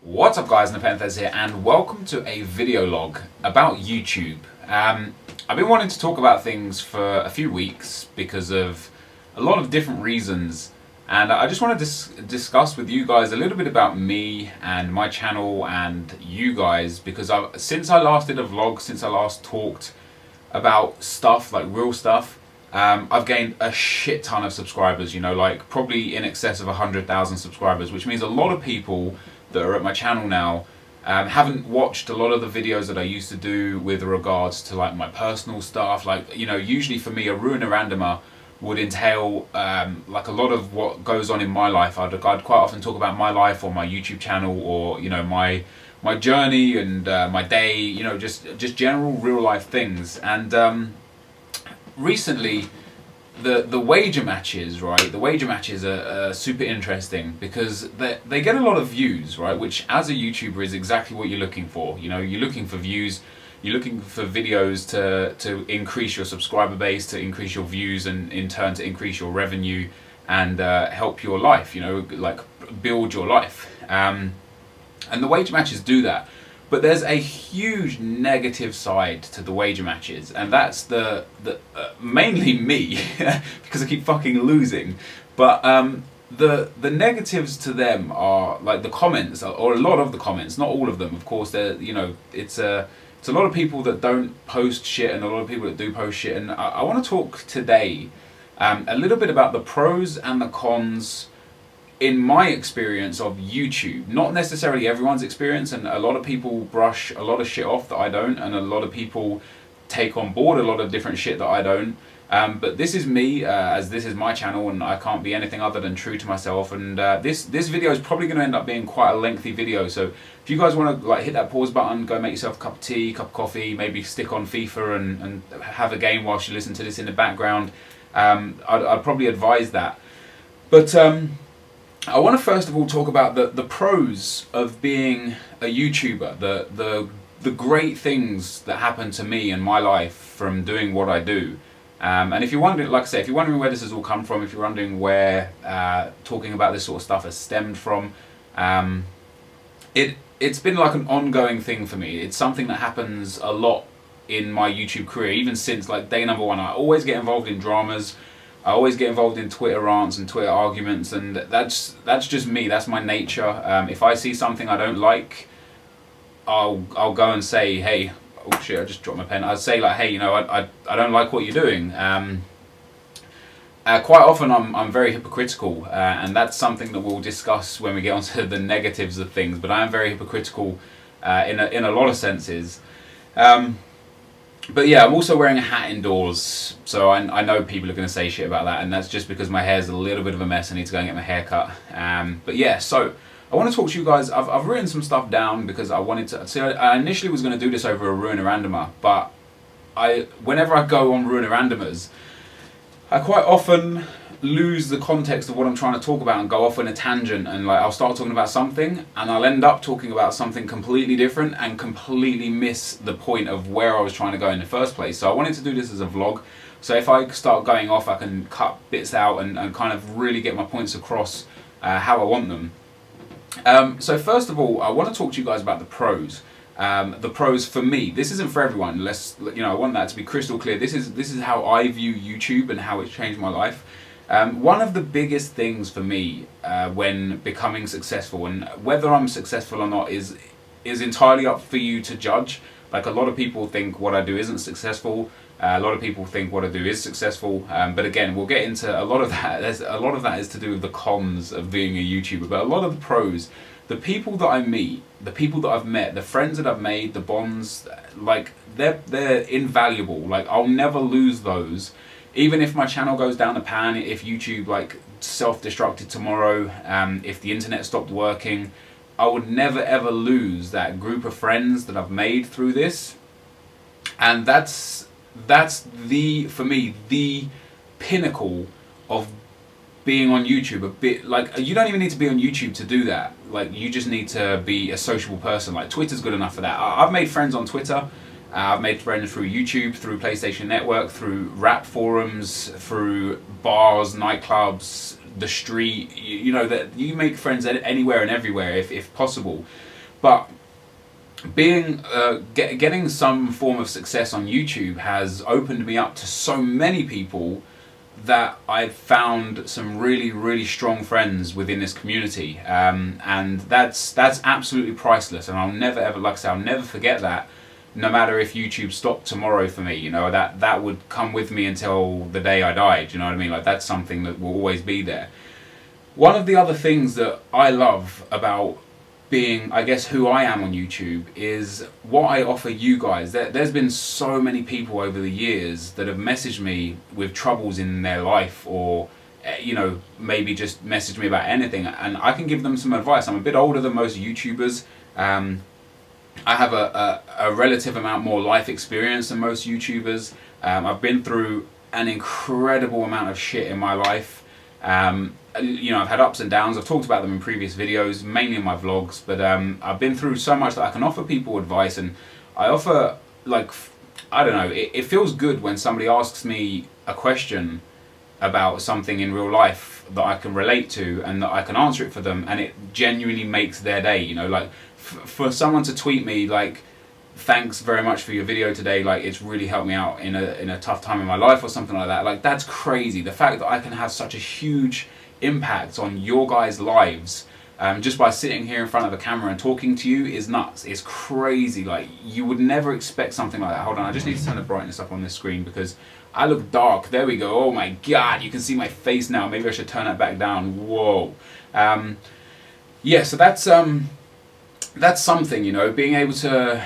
What's up guys, NepentheZ here and welcome to a video log about YouTube. I've been wanting to talk about things for a few weeks because of a lot of different reasons, and I just want to discuss with you guys a little bit about me and my channel and you guys, because since I last did a vlog, since I last talked about stuff, like real stuff, I've gained a shit ton of subscribers, you know, like probably in excess of 100,000 subscribers, which means a lot of people that are at my channel now haven't watched a lot of the videos that I used to do with regards to like my personal stuff. Like, you know, usually for me a ruiner randomer would entail like a lot of what goes on in my life. I'd quite often talk about my life or my YouTube channel, or you know, my journey and my day, you know, just general real life things. And recently the wager matches, right? The wager matches are super interesting because they get a lot of views, right? Which as a YouTuber is exactly what you're looking for. You know, you're looking for views, you're looking for videos to increase your subscriber base, to increase your views, and in turn to increase your revenue and help your life, you know, like build your life. And the wager matches do that. But there's a huge negative side to the wager matches, and that's the mainly me, because I keep fucking losing. But the negatives to them are like the comments, or a lot of the comments, not all of them, of course. You know, it's a lot of people that don't post shit and a lot of people that do post shit. And I want to talk today a little bit about the pros and the cons in my experience of YouTube. Not necessarily everyone's experience, and a lot of people brush a lot of shit off that I don't, and a lot of people take on board a lot of different shit that I don't. But this is me, as this is my channel, and I can't be anything other than true to myself. And this video is probably going to end up being quite a lengthy video, so if you guys want to like hit that pause button, go make yourself a cup of tea, cup of coffee, maybe stick on FIFA and have a game whilst you listen to this in the background, I'd probably advise that. But I want to first of all talk about the pros of being a YouTuber, the great things that happen to me in my life from doing what I do. And if you're wondering, like I say, if you're wondering where this has all come from, if you're wondering where talking about this sort of stuff has stemmed from, it's been like an ongoing thing for me. It's something that happens a lot in my YouTube career, even since like day number one. I always get involved in dramas. I always get involved in Twitter rants and Twitter arguments, and that's just me. That's my nature. If I see something I don't like, I'll go and say, hey, oh shit, I just dropped my pen. I'd say like, hey, you know, I don't like what you're doing. Quite often I'm very hypocritical, and that's something that we'll discuss when we get onto the negatives of things. But I am very hypocritical in a lot of senses. But yeah, I'm also wearing a hat indoors, so I know people are going to say shit about that, and that's just because my hair's a little bit of a mess. I need to go and get my hair cut. But yeah, so I want to talk to you guys. I've written some stuff down because I wanted to. See, I initially was going to do this over a ruiner randomer, but whenever I go on ruiner randomers, I quite often lose the context of what I'm trying to talk about and go off on a tangent, and like I'll start talking about something and I'll end up talking about something completely different and completely miss the point of where I was trying to go in the first place. So I wanted to do this as a vlog, so if I start going off I can cut bits out and kind of really get my points across how I want them. So first of all, I want to talk to you guys about the pros. The pros for me. This isn't for everyone. You know, I want that to be crystal clear. This is how I view YouTube and how it's changed my life. One of the biggest things for me when becoming successful, and whether I'm successful or not is entirely up for you to judge. Like, a lot of people think what I do isn't successful. A lot of people think what I do is successful. But again, we'll get into a lot of that. A lot of that is to do with the cons of being a YouTuber. But a lot of the pros, the people that I meet, the people that I've met, the friends that I've made, the bonds, like they're invaluable. Like, I'll never lose those. Even if my channel goes down the pan, if YouTube like self-destructed tomorrow, if the internet stopped working, I would never ever lose that group of friends that I've made through this. And that's for me the pinnacle of being on YouTube. A bit like, you don't even need to be on YouTube to do that. Like, you just need to be a sociable person. Like, Twitter's good enough for that. I've made friends on Twitter. I've made friends through YouTube, through PlayStation Network, through rap forums, through bars, nightclubs, the street. You know, that you make friends anywhere and everywhere if possible. But being getting some form of success on YouTube has opened me up to so many people that I've found some really strong friends within this community, and that's absolutely priceless. And I'll never ever, like I say, I'll never forget that. No matter if YouTube stopped tomorrow for me, you know, that would come with me until the day I died. You know what I mean? Like, that's something that will always be there. One of the other things that I love about being, I guess, who I am on YouTube is what I offer you guys. There's been so many people over the years that have messaged me with troubles in their life, or you know, maybe just messaged me about anything, and I can give them some advice. I'm a bit older than most YouTubers. I have a relative amount more life experience than most YouTubers. I've been through an incredible amount of shit in my life. You know, I've had ups and downs. I've talked about them in previous videos, mainly in my vlogs, but I've been through so much that I can offer people advice. And I offer, like, I don't know, it feels good when somebody asks me a question about something in real life that I can relate to and that I can answer it for them, and it genuinely makes their day. You know, like, for someone to tweet me like, thanks very much for your video today, like, it's really helped me out in a tough time in my life, or something like that. Like, that's crazy. The fact that I can have such a huge impact on your guys' lives just by sitting here in front of a camera and talking to you is nuts. It's crazy. Like, you would never expect something like that. Hold on, I just need to turn the brightness up on this screen because I look dark. There we go. Oh my god, you can see my face now. Maybe I should turn that back down. Whoa. Yeah, so that's something, you know, being able to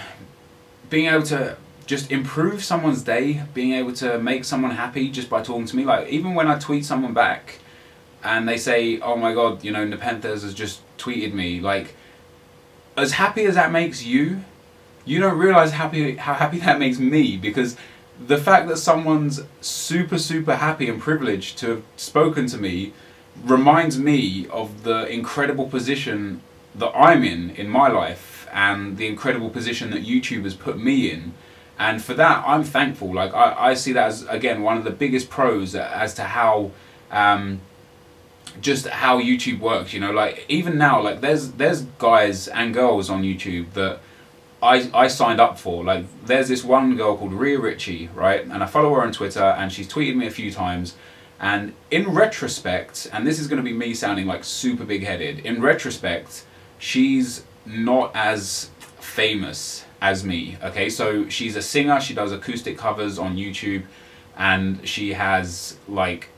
just improve someone's day, being able to make someone happy just by talking to me. Like, even when I tweet someone back and they say, oh my god, you know, NepentheZ has just tweeted me, like, as happy as that makes you, you don't realise how happy that makes me, because the fact that someone's super happy and privileged to have spoken to me reminds me of the incredible position that I'm in my life, and the incredible position that YouTube has put me in. And for that, I'm thankful. Like, I see that as, again, one of the biggest pros as to how just how YouTube works. You know, like, even now, like, there's guys and girls on YouTube that I signed up for. Like, there's this one girl called Rhea Ritchie, right? And I follow her on Twitter, and she's tweeted me a few times. And in retrospect, and this is going to be me sounding like super big-headed, in retrospect, she's not as famous as me, okay? So she's a singer, she does acoustic covers on YouTube, and she has, like,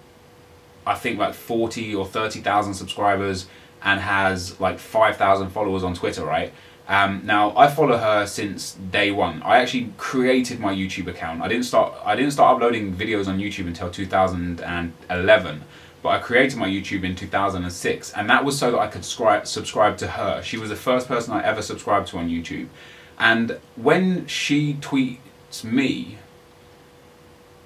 I think like 40 or 30,000 subscribers, and has like 5,000 followers on Twitter, right? Now, I follow her since day one. I actually created my YouTube account. I didn't start uploading videos on YouTube until 2011, but I created my YouTube in 2006, and that was so that I could subscribe to her. She was the first person I ever subscribed to on YouTube. And when she tweets me,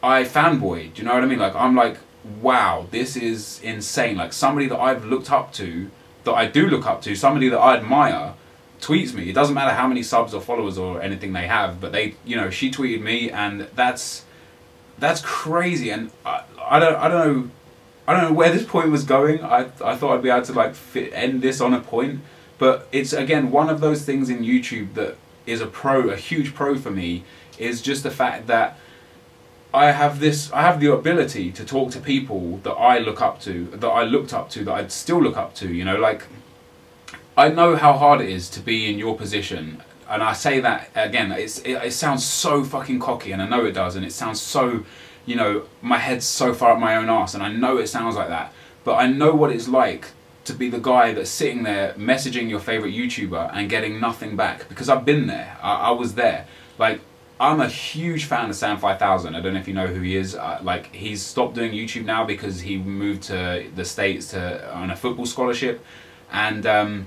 I fanboy. Do you know what I mean? Like, I'm like, wow, this is insane. Like, somebody that I've looked up to, that I do look up to, somebody that I admire, tweets me. It doesn't matter how many subs or followers or anything they have, but they, you know, she tweeted me, and that's crazy. And I don't know where this point was going. I thought I'd be able to, like, end this on a point, but it's, again, one of those things in YouTube that is a huge pro for me, is just the fact that I have the ability to talk to people that I look up to, that I looked up to, that I'd still look up to. You know, like, I know how hard it is to be in your position, and I say that again. It sounds so fucking cocky, and I know it does, and it sounds so, you know, my head's so far up my own arse, and I know it sounds like that, but I know what it's like to be the guy that's sitting there messaging your favourite YouTuber and getting nothing back, because I've been there. I was there. Like, I'm a huge fan of Sam 5000. I don't know if you know who he is. Like, he's stopped doing YouTube now because he moved to the States on a football scholarship, and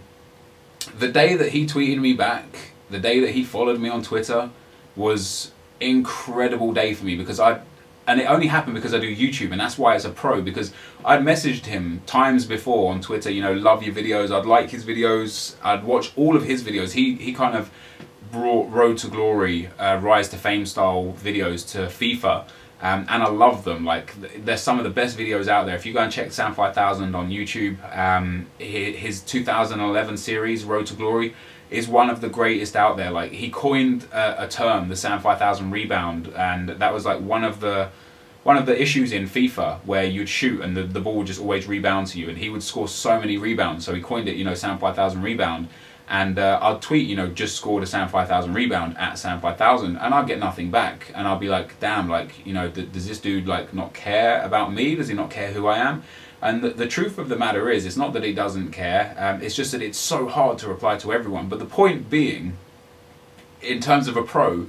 the day that he tweeted me back, the day that he followed me on Twitter, was an incredible day for me, because and it only happened because I do YouTube, and that's why it's a pro, because I'd messaged him times before on Twitter, you know, love your videos, I'd like his videos, I'd watch all of his videos. He kind of brought Road to Glory, Rise to Fame style videos to FIFA, and I love them. Like, they're some of the best videos out there. If you go and check Sam 5000 on YouTube, his 2011 series, Road to Glory, is one of the greatest out there. Like, he coined a term, the Sam 5000 rebound, and that was like one of the issues in FIFA, where you'd shoot and the ball would just always rebound to you, and he would score so many rebounds, so he coined it, you know, Sam 5000 rebound. And I'd tweet, you know, just scored a Sam 5000 rebound at Sam 5000, and I'd get nothing back, and I'll be like, damn, like, you know, does this dude like not care about me? Does he not care who I am? And the truth of the matter is, it's not that he doesn't care, it's just that it's so hard to reply to everyone. But the point being, in terms of a pro,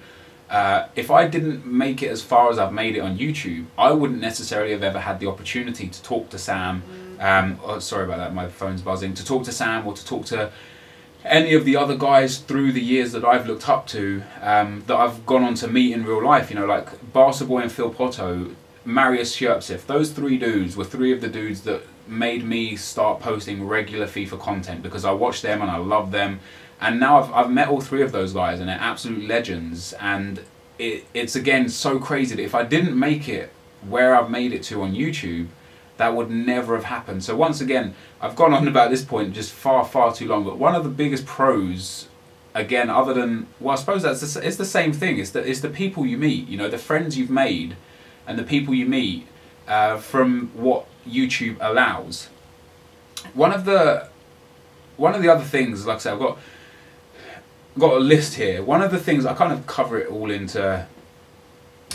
if I didn't make it as far as I've made it on YouTube, I wouldn't necessarily have ever had the opportunity to talk to Sam, oh, sorry about that, my phone's buzzing, to talk to Sam or to talk to any of the other guys through the years that I've looked up to, that I've gone on to meet in real life, you know, like Barca and Phil Potto, Marius Scherpsif. Those three dudes were three of the dudes that made me start posting regular FIFA content, because I watched them and I loved them. And now I've met all three of those guys, and they're absolute legends. And it's again so crazy that if I didn't make it where I've made it to on YouTube, that would never have happened. So once again, I've gone on about this point just far too long. But one of the biggest pros, again, other than, well, I suppose it's the same thing. It's the people you meet, you know, the friends you've made, and the people you meet from what YouTube allows. One of the other things, like I said, I've got a list here. One of the things, I kind of cover it all into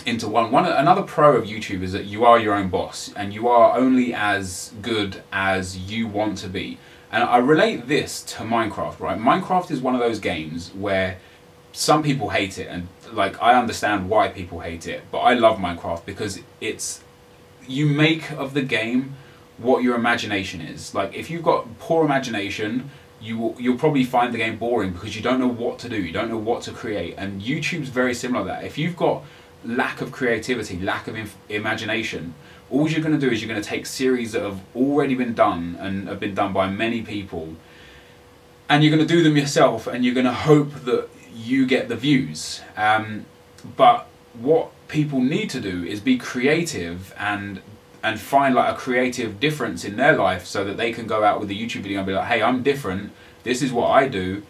one. Another pro of YouTube is that you are your own boss, and you are only as good as you want to be. And I relate this to Minecraft, right? Minecraft is one of those games where some people hate it, and like, I understand why people hate it, but I love Minecraft because you make of the game what your imagination is. Like, if you've got poor imagination, you'll probably find the game boring because you don't know what to do, you don't know what to create. And YouTube's very similar to that. If you've got lack of creativity, lack of imagination, all you're going to do is you're going to take series that have already been done and have been done by many people, and you're going to do them yourself, and you're going to hope that you get the views. But what people need to do is be creative and find like a creative difference in their life, so that they can go out with a YouTube video and be like, hey, I'm different, this is what I do,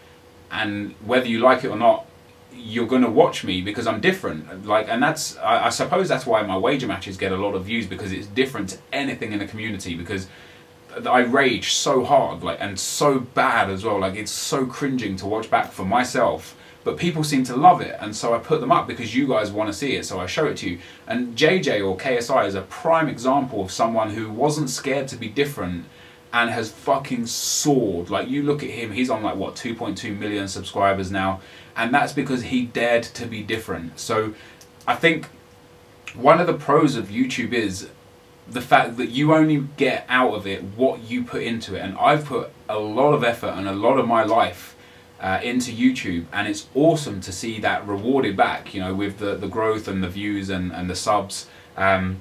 and whether you like it or not, you're going to watch me because I'm different. Like, and that's, I suppose that's why my wager matches get a lot of views, because it's different to anything in the community, because I rage so hard, like, and so bad as well. Like, it's so cringing to watch back for myself, but people seem to love it, and so I put them up because you guys want to see it, so I show it to you. And JJ, or KSI, is a prime example of someone who wasn't scared to be different and has fucking soared. Like, you look at him, he's on like, what, 2.2 million subscribers now, and that's because he dared to be different. So I think one of the pros of YouTube is the fact that you only get out of it what you put into it. And I've put a lot of effort and a lot of my life into YouTube, and it's awesome to see that rewarded back, you know, with the growth and the views and the subs, and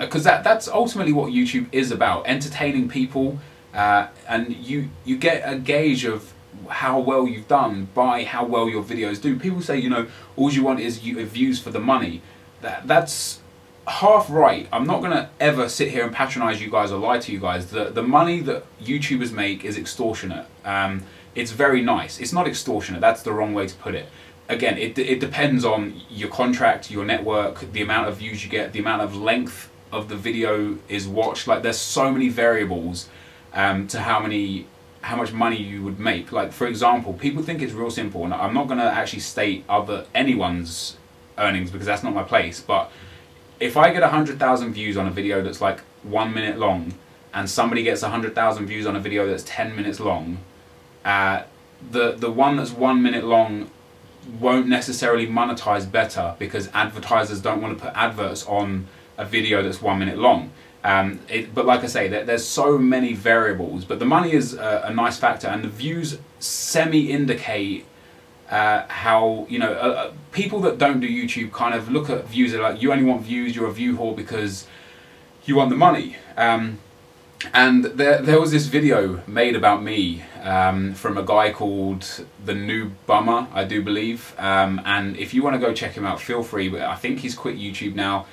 because that's ultimately what YouTube is about, entertaining people, and you get a gauge of how well you've done by how well your videos do. People say, you know, all you want is views for the money. That's half right. I'm not going to ever sit here and patronize you guys or lie to you guys. The money that YouTubers make is extortionate. It's very nice. It's not extortionate, that's the wrong way to put it. Again, it depends on your contract, your network, the amount of views you get, the amount of length of the video is watched. Like, there's so many variables to how much money you would make. Like, for example, people think it's real simple, and I'm not going to actually state anyone's earnings because that's not my place, but if I get 100,000 views on a video that's like 1 minute long, and somebody gets 100,000 views on a video that's 10 minutes long, the one that's 1 minute long won't necessarily monetize better, because advertisers don't want to put adverts on a video that's 1 minute long. But like I say, there's so many variables, but the money is a nice factor, and the views semi-indicate how, you know, people that don't do YouTube kind of look at views, they're like, you only want views, you're a view whore because you want the money. And there was this video made about me from a guy called the New Bummer, I do believe. And if you want to go check him out, feel free. But I think he's quit YouTube now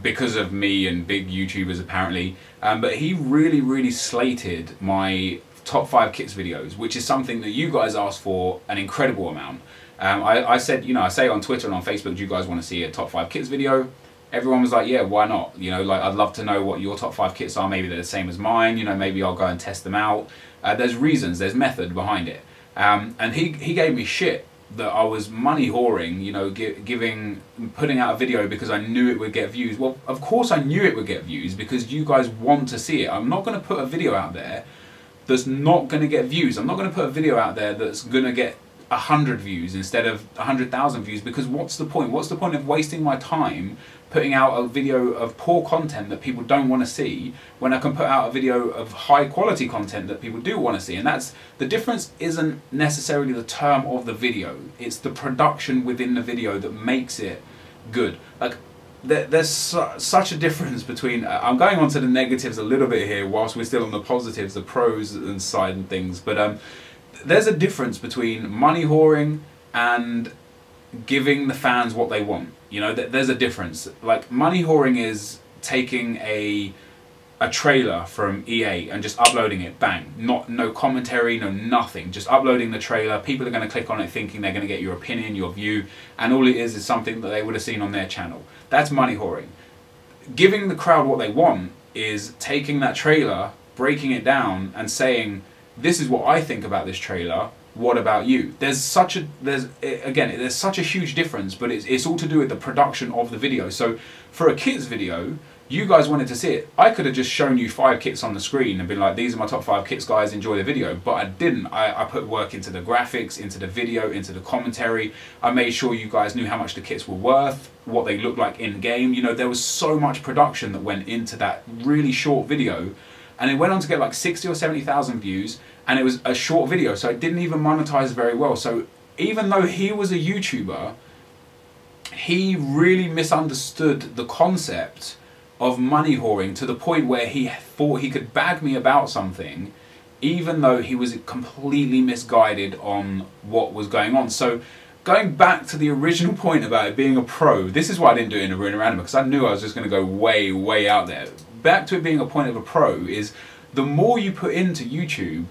because of me and big YouTubers apparently. But he really slated my top 5 kits videos, which is something that you guys asked for an incredible amount. I said, you know, I say on Twitter and on Facebook, do you guys want to see a top 5 kits video? Everyone was like, yeah, why not? You know, like, I'd love to know what your top 5 kits are. Maybe they're the same as mine. You know, maybe I'll go and test them out. There's reasons, there's method behind it. And he gave me shit that I was money whoring, you know, putting out a video because I knew it would get views. Well, of course I knew it would get views because you guys want to see it. I'm not going to put a video out there that's not going to get views. I'm not going to put a video out there that's going to get 100 views instead of 100,000 views, because what's the point? What's the point of wasting my time putting out a video of poor content that people don't want to see when I can put out a video of high quality content that people do want to see? And that's the difference. Isn't necessarily the term of the video, it's the production within the video that makes it good. Like, there's such a difference between, I'm going on to the negatives a little bit here whilst we're still on the positives, the pros and side and things, but there's a difference between money whoring and giving the fans what they want. You know, there's a difference. Like, money whoring is taking a trailer from EA and just uploading it, bang, no commentary, no nothing, just uploading the trailer. People are going to click on it thinking they're going to get your opinion, your view, and all it is something that they would have seen on their channel. That's money whoring. Giving the crowd what they want is taking that trailer, breaking it down and saying, this is what I think about this trailer, what about you? There's such a huge difference, but it's all to do with the production of the video. So for a kits video, you guys wanted to see it. I could have just shown you 5 kits on the screen and been like, these are my top 5 kits, guys, enjoy the video. But I didn't. I put work into the graphics, into the video, into the commentary. I made sure you guys knew how much the kits were worth, what they looked like in game. You know, there was so much production that went into that really short video. And it went on to get like 60 or 70,000 views, and it was a short video, so it didn't even monetize very well. So even though he was a YouTuber, he really misunderstood the concept of money whoring to the point where he thought he could bag me about something, even though he was completely misguided on what was going on. So going back to the original point about it being a pro, this is why I didn't do it in Arena Random, because I knew I was just going to go way out there. Back to it being a point of a pro is the more you put into YouTube,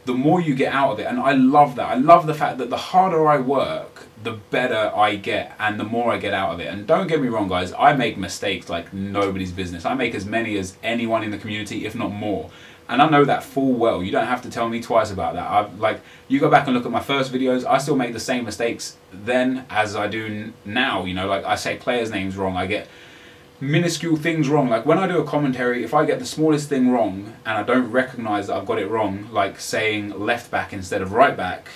the more you get out of it. And I love that. I love the fact that the harder I work, the better I get and the more I get out of it. And don't get me wrong, guys, I make mistakes like nobody's business. I make as many as anyone in the community, if not more. And I know that full well. You don't have to tell me twice about that. You go back and look at my first videos, I still make the same mistakes then as I do now. You know, like, I say players' names wrong, I get minuscule things wrong. Like when I do a commentary, if I get the smallest thing wrong and I don't recognize that I've got it wrong, like saying left back instead of right back,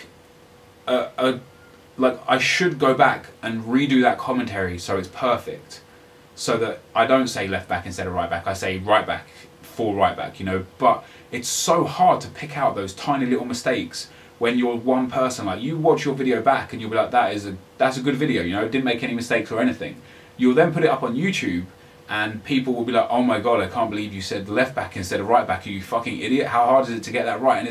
like I should go back and redo that commentary so it's perfect, so that I don't say left back instead of right back, I say right back for right back, you know. But it's so hard to pick out those tiny little mistakes when you're one person. Like, you watch your video back and you'll be like, that's a good video, you know, it didn't make any mistakes or anything. You'll then put it up on YouTube and people will be like, oh my god, I can't believe you said left back instead of right back, you fucking idiot, how hard is it to get that right? And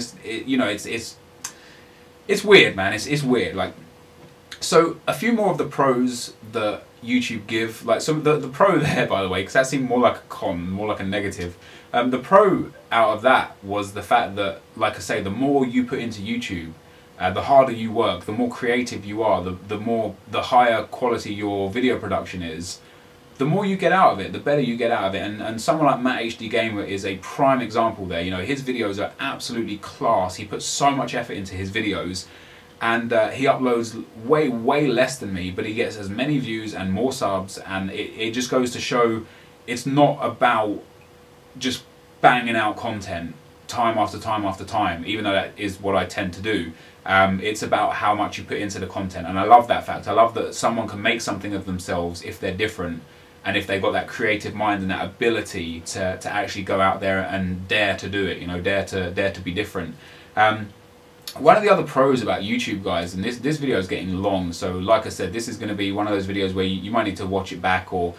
it's weird, man, it's weird. Like, so a few more of the pros that YouTube give, like some the pro there, by the way, because that seemed more like a con, more like a negative. The pro out of that was the fact that, like I say, the more you put into YouTube, the harder you work, the more creative you are, the higher quality your video production is, the more you get out of it, the better you get out of it. And someone like Matt HD Gamer is a prime example there. You know, his videos are absolutely class. He puts so much effort into his videos, and he uploads way less than me, but he gets as many views and more subs, and it just goes to show it's not about just banging out content time after time after time, even though that is what I tend to do. It's about how much you put into the content, and I love that fact. I love that someone can make something of themselves if they're different, and if they've got that creative mind and that ability to actually go out there and dare to do it, you know, dare to be different. One of the other pros about YouTube, guys, and this video is getting long, so like I said, this is going to be one of those videos where you might need to watch it back or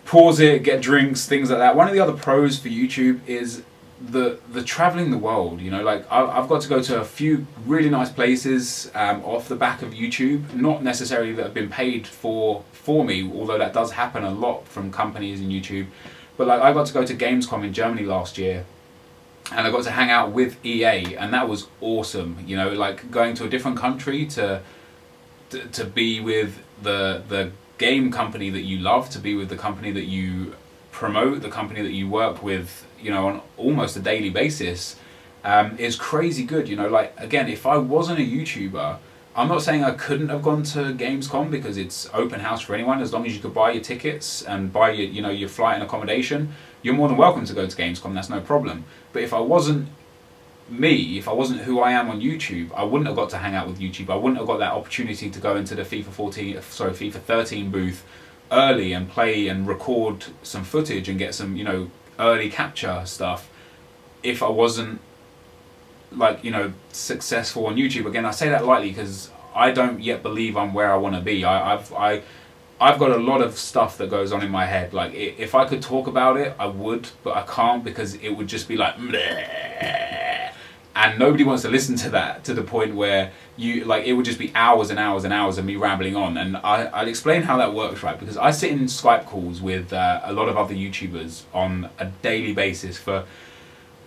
pause it, get drinks, things like that. One of the other pros for YouTube is the traveling the world. You know, like I've got to go to a few really nice places off the back of YouTube, not necessarily that have been paid for me, although that does happen a lot from companies in YouTube. But like I got to go to Gamescom in Germany last year, and I got to hang out with EA, and that was awesome. You know, like going to a different country to be with the game company that you love, to be with the company that you promote, the company that you work with, you know, on almost a daily basis, is crazy good. You know, like again, if I wasn't a YouTuber, I'm not saying I couldn't have gone to Gamescom, because it's open house for anyone. As long as you could buy your tickets and buy your, you know, your flight and accommodation, you're more than welcome to go to Gamescom. That's no problem. But if I wasn't me, if I wasn't who I am on YouTube, I wouldn't have got to hang out with YouTube. I wouldn't have got that opportunity to go into the FIFA 13 booth early and play and record some footage and get some, you know, early capture stuff, if I wasn't, like, you know, successful on YouTube. Again, I say that lightly because I don't yet believe I'm where I want to be. I've got a lot of stuff that goes on in my head. Like, if I could talk about it, I would, but I can't, because it would just be like, bleh, and nobody wants to listen to that, to the point where you, like, it would just be hours and hours and hours of me rambling on. And I'll explain how that works, right? Because I sit in Skype calls with a lot of other YouTubers on a daily basis for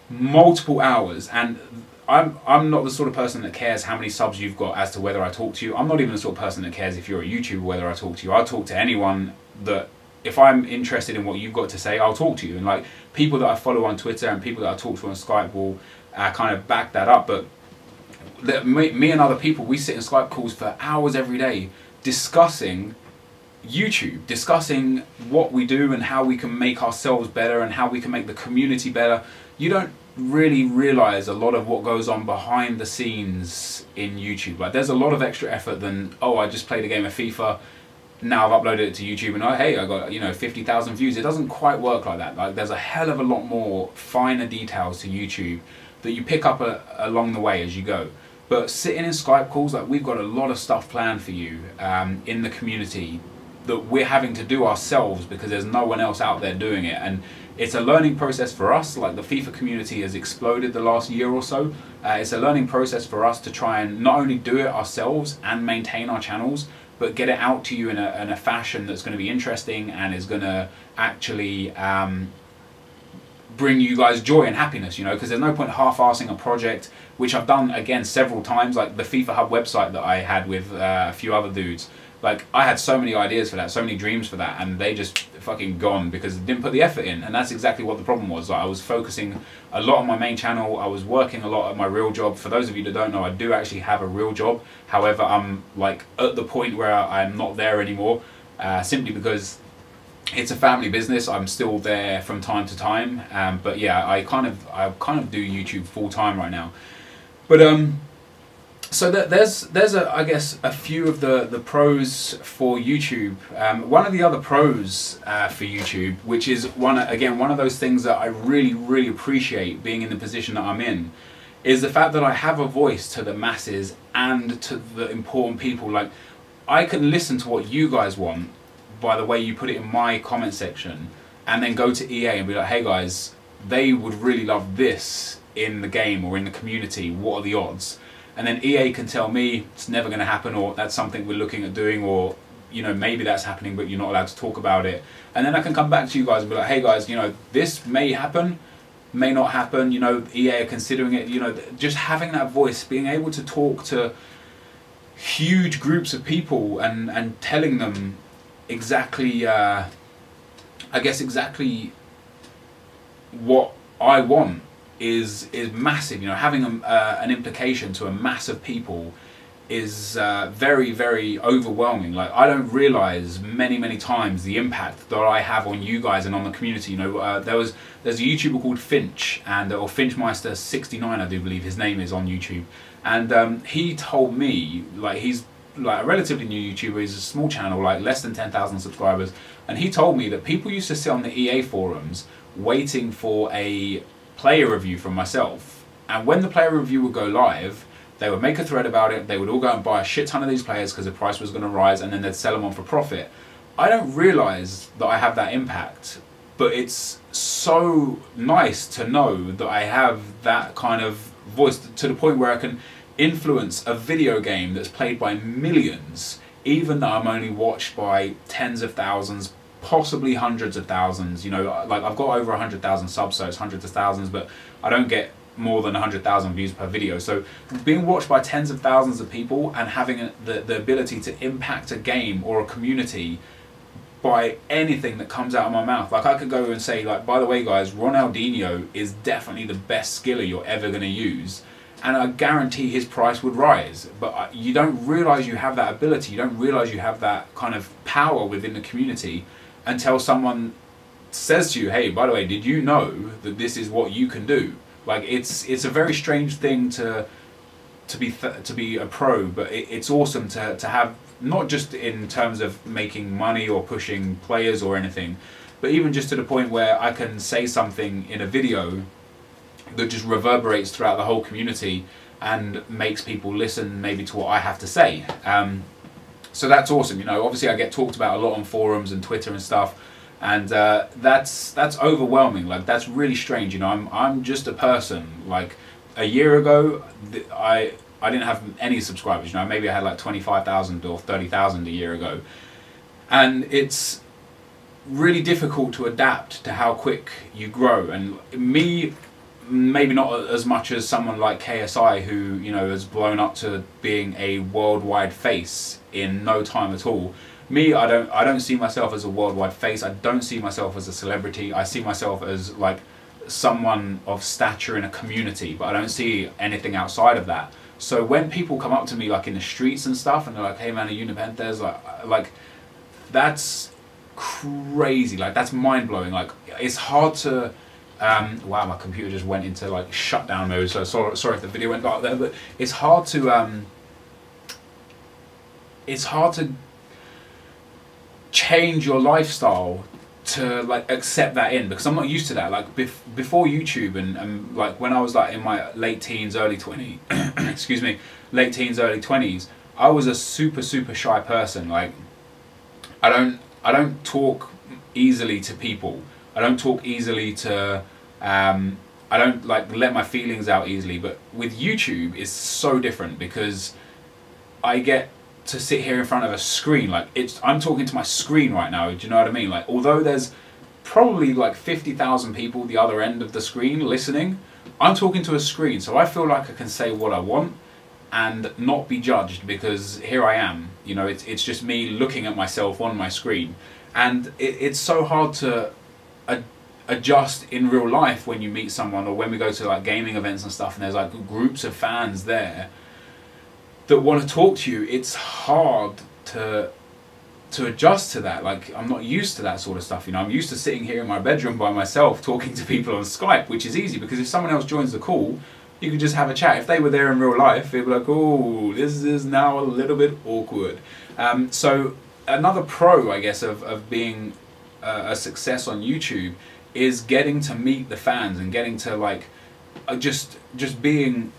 multiple hours, and I'm not the sort of person that cares how many subs you've got as to whether I talk to you. I'm not even the sort of person that cares if you're a YouTuber whether I talk to you. I'll talk to anyone that, if I'm interested in what you've got to say, I'll talk to you. And like, people that I follow on Twitter and people that I talk to on Skype will kind of back that up. But me and other people, we sit in Skype calls for hours every day discussing YouTube, discussing what we do and how we can make ourselves better and how we can make the community better. You don't really realize a lot of what goes on behind the scenes in YouTube. Like, there's a lot of extra effort than, oh, I just played a game of FIFA, now I've uploaded it to YouTube, and oh, hey, I got, you know, 50,000 views. It doesn't quite work like that. Like, there's a hell of a lot more finer details to YouTube that you pick up along the way as you go. But sitting in Skype calls, like, we've got a lot of stuff planned for you in the community that we're having to do ourselves because there's no one else out there doing it. And it's a learning process for us. Like, the FIFA community has exploded the last year or so. It's a learning process for us to try and not only do it ourselves and maintain our channels, but get it out to you in a fashion that's going to be interesting and is going to actually bring you guys joy and happiness, you know, because there's no point half-arsing a project, which I've done, again, several times, like the FIFA Hub website that I had with a few other dudes. Like, I had so many ideas for that, so many dreams for that, and they just fucking gone because they didn't put the effort in. And that's exactly what the problem was. Like, I was focusing a lot on my main channel, I was working a lot at my real job. For those of you that don't know, I do actually have a real job. However, I'm like at the point where I'm not there anymore, simply because it's a family business. I'm still there from time to time, but yeah, I kind of do YouTube full time right now. But so there's I guess a few of the pros for YouTube. One of the other pros for YouTube, which is one of those things that I really appreciate being in the position that I'm in, is the fact that I have a voice to the masses and to the important people. Like, I can listen to what you guys want by the way you put it in my comment section, and then go to EA and be like, hey guys, they would really love this in the game or in the community, what are the odds? And then EA can tell me it's never going to happen, or that's something we're looking at doing, or, you know, maybe that's happening but you're not allowed to talk about it. And then I can come back to you guys and be like, hey guys, you know, this may happen, may not happen, you know, EA are considering it. You know, just having that voice, being able to talk to huge groups of people and telling them exactly, I guess exactly what I want is massive. You know, having an implication to a mass of people is very overwhelming. Like, I don't realize many times the impact that I have on you guys and on the community. You know, there's a YouTuber called Finch, and or Finchmeister69, I do believe his name is, on YouTube, and he told me, like, he's like a relatively new YouTuber, he's a small channel, like less than 10,000 subscribers, and he told me that people used to sit on the EA forums waiting for a player review from myself, and when the player review would go live, they would make a thread about it, they would all go and buy a shit ton of these players because the price was going to rise, and then they'd sell them on for profit. I don't realise that I have that impact, but it's so nice to know that I have that kind of voice, to the point where I can influence a video game that's played by millions, even though I'm only watched by tens of thousands, possibly hundreds of thousands. You know, like I've got over 100,000 subs, so it's hundreds of thousands, but I don't get more than 100,000 views per video. So being watched by tens of thousands of people and having the ability to impact a game or a community by anything that comes out of my mouth. Like I could go and say, like, by the way guys, Ronaldinho is definitely the best skiller you're ever going to use, and I guarantee his price would rise. But you don't realise you have that ability, you don't realise you have that kind of power within the community until someone says to you, hey, by the way, did you know that this is what you can do? Like it's a very strange thing to be a pro, but it's awesome to have, not just in terms of making money or pushing players or anything, but even just to the point where I can say something in a video that just reverberates throughout the whole community and makes people listen maybe to what I have to say. So that's awesome. You know, obviously I get talked about a lot on forums and Twitter and stuff, and that's overwhelming. Like that's really strange. You know, I'm just a person. Like a year ago, I didn't have any subscribers. You know, maybe I had like 25,000 or 30,000 a year ago, and it's really difficult to adapt to how quick you grow. And me, maybe not as much as someone like KSI, who, you know, has blown up to being a worldwide face in no time at all. Me, I don't see myself as a worldwide face. I don't see myself as a celebrity. I see myself as like someone of stature in a community, but I don't see anything outside of that. So when people come up to me like in the streets and stuff, and they're like, hey man, are you NepentheZ? Like that's crazy. Like that's mind blowing. Like it's hard to wow, my computer just went into like shutdown mode, so sorry if the video went dark there, but it's hard to change your lifestyle to like accept that in, because I'm not used to that. Like before YouTube and like when I was like in my late teens, early 20s excuse me, late teens, early 20s, I was a super shy person. Like I don't talk easily to people. I don't talk easily to I don't like let my feelings out easily. But with YouTube it's so different, because I get to sit here in front of a screen. Like I'm talking to my screen right now, do you know what I mean? Like although there's probably like 50,000 people the other end of the screen listening, I'm talking to a screen, so I feel like I can say what I want and not be judged, because here I am, you know, it's just me looking at myself on my screen. And it's so hard to adjust in real life when you meet someone, or when we go to like gaming events and stuff, and there's like groups of fans there that want to talk to you. It's hard to adjust to that. Like I'm not used to that sort of stuff, you know. I'm used to sitting here in my bedroom by myself talking to people on Skype, which is easy because if someone else joins the call, you can just have a chat. If they were there in real life, they'd be like, oh, this is now a little bit awkward. So another pro, I guess, of being a success on YouTube is getting to meet the fans and getting to like just being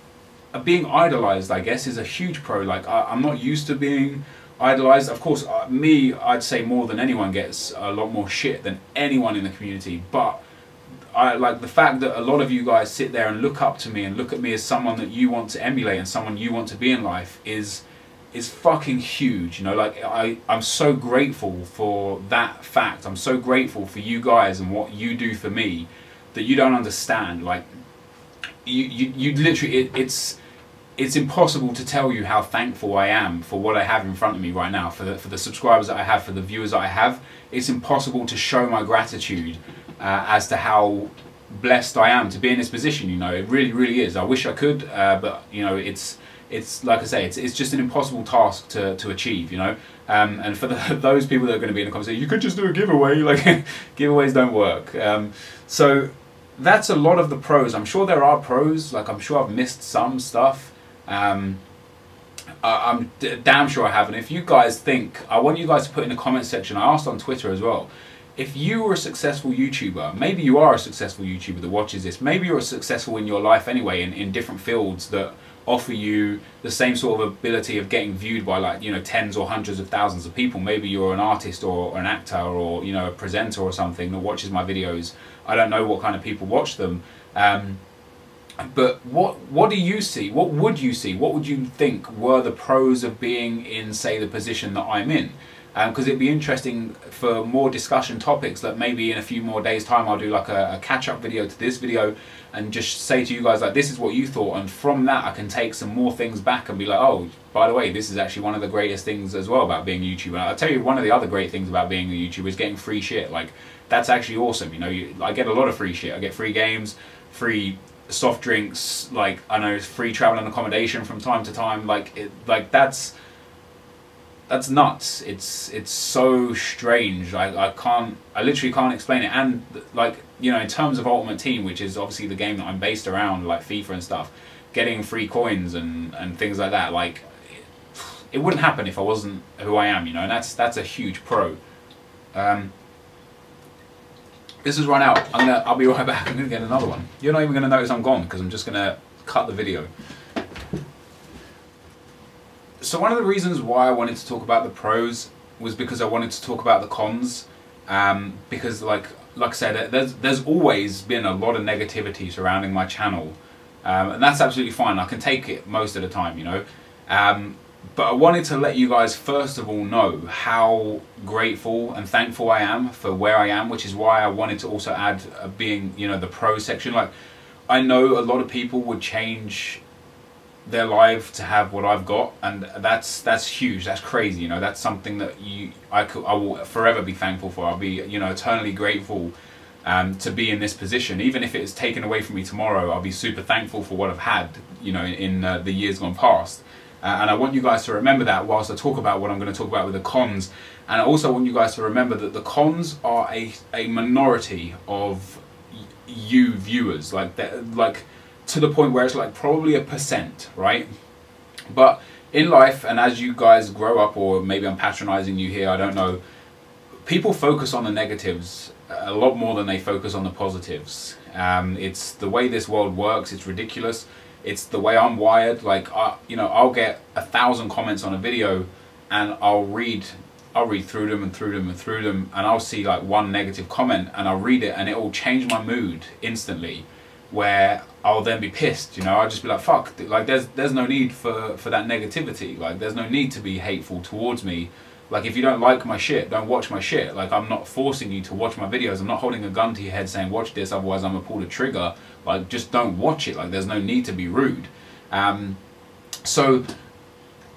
idolized, I guess, is a huge pro. Like I'm not used to being idolized. Of course, me, I'd say more than anyone gets a lot more shit than anyone in the community, but I like the fact that a lot of you guys sit there and look up to me and look at me as someone that you want to emulate and someone you want to be in life is fucking huge, you know. Like I'm so grateful for that fact. I'm so grateful for you guys and what you do for me that you don't understand. Like you literally, it's impossible to tell you how thankful I am for what I have in front of me right now, for the subscribers that I have, for the viewers that I have. It's impossible to show my gratitude as to how blessed I am to be in this position, you know. It really is. I wish I could, but you know, it's like I say, it's just an impossible task to achieve, you know. And for those people that are going to be in the comments saying, you could just do a giveaway, like giveaways don't work. So that's a lot of the pros. I'm sure there are pros, like I'm sure I've missed some stuff. I'm damn sure I haven't. If you guys think, I want you guys to put in the comment section, I asked on Twitter as well, if you were a successful YouTuber, maybe you are a successful YouTuber that watches this, maybe you're successful in your life anyway, in different fields that offer you the same sort of ability of getting viewed by, like, you know, tens or hundreds of thousands of people. Maybe you're an artist or an actor or, you know, a presenter or something that watches my videos. I don't know what kind of people watch them. But what do you see? What would you see? What would you think were the pros of being in, say, the position that I'm in? Because it'd be interesting for more discussion topics that maybe in a few more days' time I'll do like a catch-up video to this video and just say to you guys, like, this is what you thought, and from that I can take some more things back and be like, oh, by the way, this is actually one of the greatest things as well about being a YouTuber. And I'll tell you, one of the other great things about being a YouTuber is getting free shit. Like, that's actually awesome. You know, I get a lot of free shit. I get free games, free soft drinks, like, I know, free travel and accommodation from time to time. Like, that's nuts. It's so strange. I literally can't explain it. And, like, you know, in terms of Ultimate Team, which is obviously the game that I'm based around, like FIFA and stuff, getting free coins and things like that, like, it wouldn't happen if I wasn't who I am, you know, and that's a huge pro. This has run out. I'll be right back. I'm gonna get another one. You're not even gonna notice I'm gone because I'm just gonna cut the video. So one of the reasons why I wanted to talk about the pros was because I wanted to talk about the cons. Because like I said, there's always been a lot of negativity surrounding my channel, and that's absolutely fine. I can take it most of the time, you know. But I wanted to let you guys first of all know how grateful and thankful I am for where I am, which is why I wanted to also add being, you know, the pro section. Like, I know a lot of people would change their life to have what I've got, and that's huge. That's crazy, you know. That's something that I will forever be thankful for. I'll be, you know, eternally grateful to be in this position. Even if it's taken away from me tomorrow, I'll be super thankful for what I've had, you know, in the years gone past. And I want you guys to remember that whilst I talk about what I'm going to talk about with the cons. And I also want you guys to remember that the cons are a minority of you viewers, like to the point where it's like probably 1%, right? But in life, and as you guys grow up, or maybe I'm patronizing you here, I don't know, people focus on the negatives a lot more than they focus on the positives. It's the way this world works. It's ridiculous. It's the way I'm wired. Like, you know, I'll get 1,000 comments on a video, and I'll read through them and through them and through them, and I'll see like one negative comment, and I'll read it, and it will change my mood instantly, where I'll then be pissed. You know, I'll just be like, fuck, like there's no need for that negativity. Like, there's no need to be hateful towards me. Like, if you don't like my shit, don't watch my shit. Like, I'm not forcing you to watch my videos. I'm not holding a gun to your head saying watch this, otherwise I'm gonna pull the trigger. Like, just don't watch it. Like, there's no need to be rude. So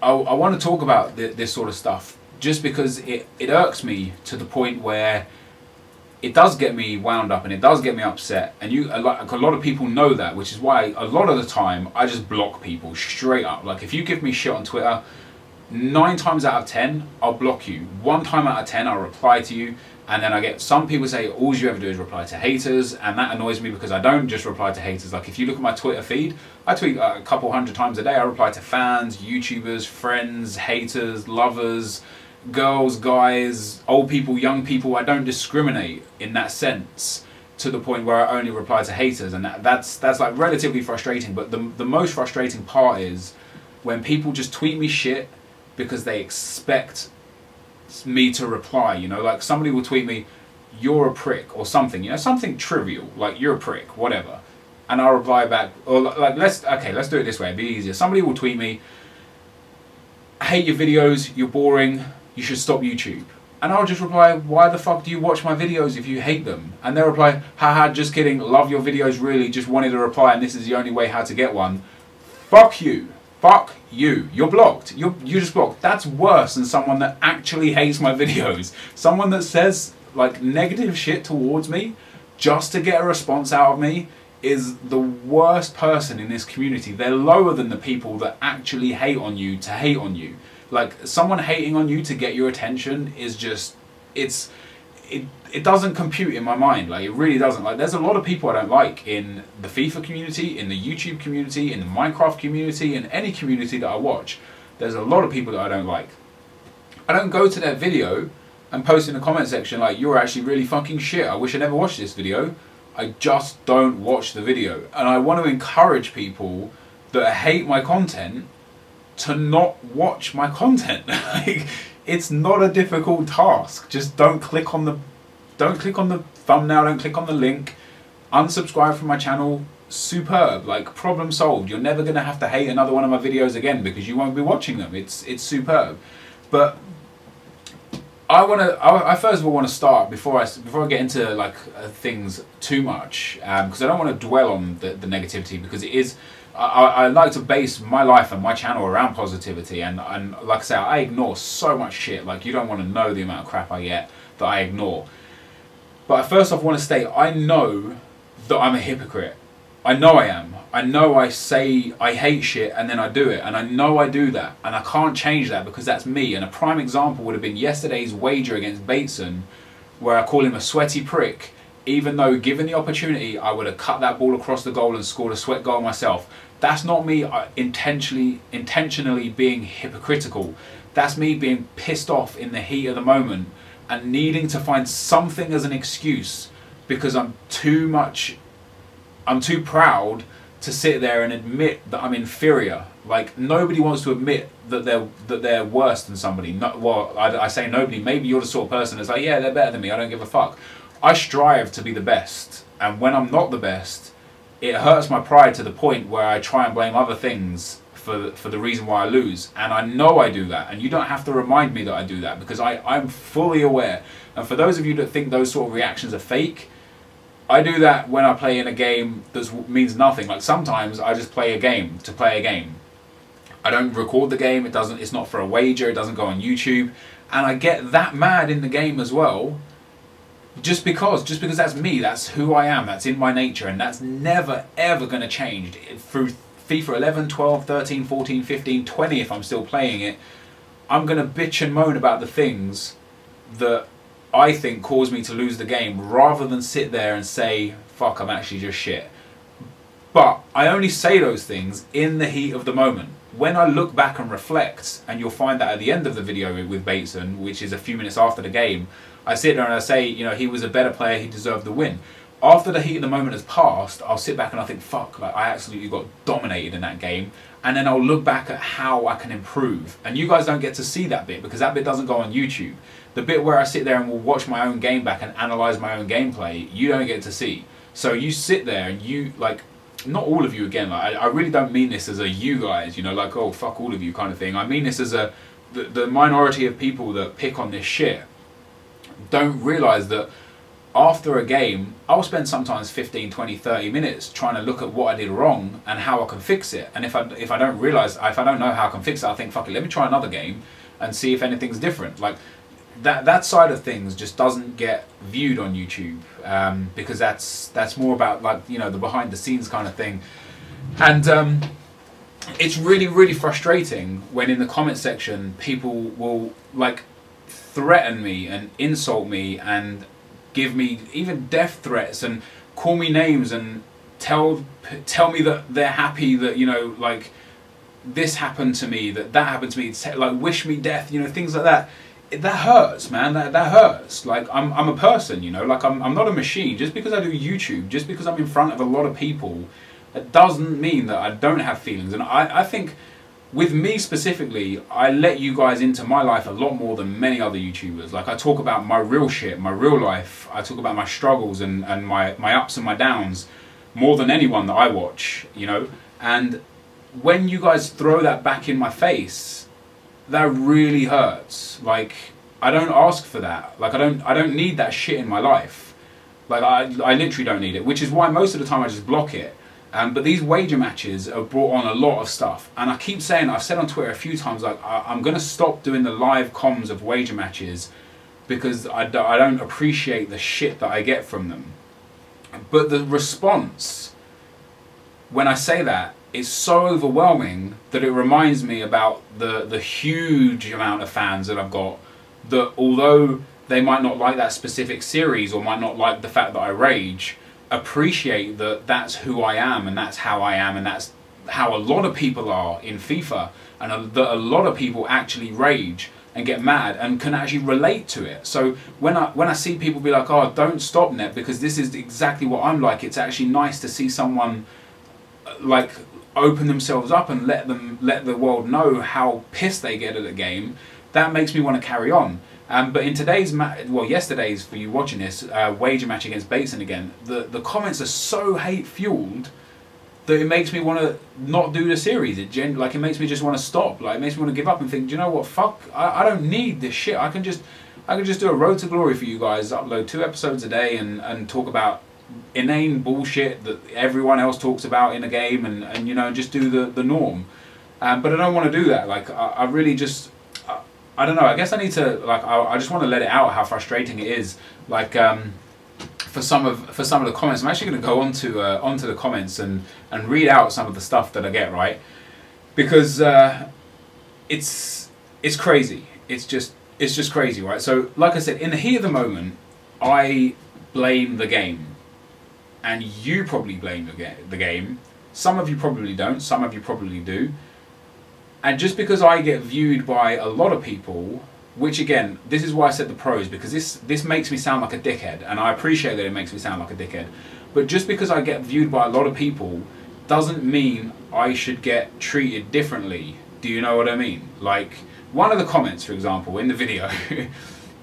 I want to talk about this sort of stuff just because it irks me to the point where it does get me wound up and it does get me upset. And like, a lot of people know that, which is why a lot of the time I just block people straight up. Like, if you give me shit on Twitter, 9 times out of 10 I'll block you. 1 time out of 10 I'll reply to you, and then I get some people say all you ever do is reply to haters, and that annoys me because I don't just reply to haters. Like, if you look at my Twitter feed, I tweet a couple hundred times a day. I reply to fans, YouTubers, friends, haters, lovers, girls, guys, old people, young people. I don't discriminate in that sense, to the point where I only reply to haters, and that's like relatively frustrating. But the most frustrating part is when people just tweet me shit because they expect me to reply. You know, like, somebody will tweet me, you're a prick, or something, you know, something trivial, like, you're a prick, whatever, and I'll reply back, or like, let's do it this way, it'd be easier. Somebody will tweet me, I hate your videos, you're boring, you should stop YouTube. And I'll just reply, why the fuck do you watch my videos if you hate them? And they'll reply, haha, just kidding, love your videos, really, just wanted a reply, and this is the only way how to get one. Fuck you. Fuck you. You're blocked. You're just blocked. That's worse than someone that actually hates my videos. Someone that says, like, negative shit towards me just to get a response out of me is the worst person in this community. They're lower than the people that actually hate on you to hate on you. Like, someone hating on you to get your attention is just, it doesn't compute in my mind. Like, it really doesn't. Like, there's a lot of people I don't like in the FIFA community, in the YouTube community, in the Minecraft community, in any community that I watch. There's a lot of people that I don't like. I don't go to their video and post in the comment section like, you're actually really fucking shit, I wish I never watched this video. I just don't watch the video. And I want to encourage people that hate my content to not watch my content. Like, it's not a difficult task. Just don't click on the thumbnail, don't click on the link, unsubscribe from my channel. Superb. Like, problem solved. You're never gonna have to hate another one of my videos again because you won't be watching them. It's superb. But I first of all want to start before I get into like things too much, because I don't want to dwell on the negativity, because it is. I like to base my life and my channel around positivity, and like I say, I ignore so much shit. Like, you don't want to know the amount of crap I get that I ignore. But first off, I want to state, I know that I'm a hypocrite. I know I am. I know I say I hate shit and then I do it, and I know I do that, and I can't change that because that's me. And a prime example would have been yesterday's wager against Bateson, where I call him a sweaty prick, even though given the opportunity I would have cut that ball across the goal and scored a sweat goal myself. That's not me intentionally being hypocritical. That's me being pissed off in the heat of the moment and needing to find something as an excuse, because I'm too proud to sit there and admit that I'm inferior. Like, nobody wants to admit that they're worse than somebody. Well, I say nobody. Maybe you're the sort of person that's like, yeah, they're better than me, I don't give a fuck. I strive to be the best, and when I'm not the best, it hurts my pride to the point where I try and blame other things for the reason why I lose. And I know I do that, and you don't have to remind me that I do that, because I'm fully aware. And for those of you that think those sort of reactions are fake, I do that when I play in a game that means nothing. Like, sometimes I just play a game to play a game. I don't record the game, it's not for a wager, it doesn't go on YouTube, and I get that mad in the game as well, just because that's me, that's who I am, that's in my nature, and that's never ever going to change. Through FIFA 11, 12, 13, 14, 15, 20, if I'm still playing it, I'm going to bitch and moan about the things that I think cause me to lose the game, rather than sit there and say, fuck, I'm actually just shit. But I only say those things in the heat of the moment. When I look back and reflect, and you'll find that at the end of the video with Bateson, which is a few minutes after the game, I sit there and I say, you know, he was a better player, he deserved the win. After the heat of the moment has passed, I'll sit back and I think, fuck, like, I absolutely got dominated in that game. And then I'll look back at how I can improve. And you guys don't get to see that bit, because that bit doesn't go on YouTube. The bit where I sit there and will watch my own game back and analyse my own gameplay, you don't get to see. So you sit there and you, like, not all of you again, like, I really don't mean this as a you guys, you know, like, oh, fuck all of you kind of thing. I mean this as the minority of people that pick on this shit don't realise that after a game, I'll spend sometimes 15, 20, 30 minutes trying to look at what I did wrong and how I can fix it. And if I don't realise, if I don't know how I can fix it, I think, fuck it, let me try another game and see if anything's different. Like, that side of things just doesn't get viewed on YouTube, because that's more about, like, you know, the behind the scenes kind of thing. And it's really, really frustrating when in the comment section people will, like, threaten me and insult me and give me even death threats and call me names and tell me that they're happy that, you know, like, this happened to me, that happened to me, like, wish me death, you know, things like that. That hurts, man. That hurts. Like, I'm a person, you know, like, I'm not a machine. Just because I do YouTube, just because I'm in front of a lot of people, that doesn't mean that I don't have feelings. And I think with me specifically, I let you guys into my life a lot more than many other YouTubers. Like, I talk about my real shit, my real life. I talk about my struggles and my ups and my downs more than anyone that I watch, you know. And when you guys throw that back in my face, that really hurts. Like, I don't ask for that. Like, I don't need that shit in my life. Like, I literally don't need it, which is why most of the time I just block it. But these wager matches have brought on a lot of stuff, and I keep saying, I've said on Twitter a few times, like, I'm going to stop doing the live comms of wager matches because I don't appreciate the shit that I get from them. But the response when I say that is so overwhelming that it reminds me about the huge amount of fans that I've got, that although they might not like that specific series or might not like the fact that I rage, appreciate that that's who I am and that's how I am and that's how a lot of people are in FIFA, and that a lot of people actually rage and get mad and can actually relate to it. So when I see people be like, oh, don't stop, Nep, because this is exactly what I'm like, it's actually nice to see someone like open themselves up and let the world know how pissed they get at the game, that makes me want to carry on. But in today's yesterday's, for you watching this, wager match against Bateson again, the comments are so hate fueled that it makes me want to not do the series. It makes me just want to stop. Like, it makes me want to give up and think, do you know what? Fuck, I don't need this shit. I can just do a road to glory for you guys, upload 2 episodes a day and talk about inane bullshit that everyone else talks about in a game, and you know, just do the norm. But I don't want to do that. Like, I really just, I don't know. I guess I need to, like, I just want to let it out how frustrating it is. Like, for some of the comments, I'm actually going to go onto the comments and read out some of the stuff that I get, right? Because it's crazy. It's just crazy, right? So, like I said, in the heat of the moment, I blame the game, and you probably blame the game. Some of you probably don't. Some of you probably do. And just because I get viewed by a lot of people, which again, this is why I said the pros, because this makes me sound like a dickhead, and I appreciate that it makes me sound like a dickhead. But just because I get viewed by a lot of people doesn't mean I should get treated differently. Do you know what I mean? Like, one of the comments, for example, in the video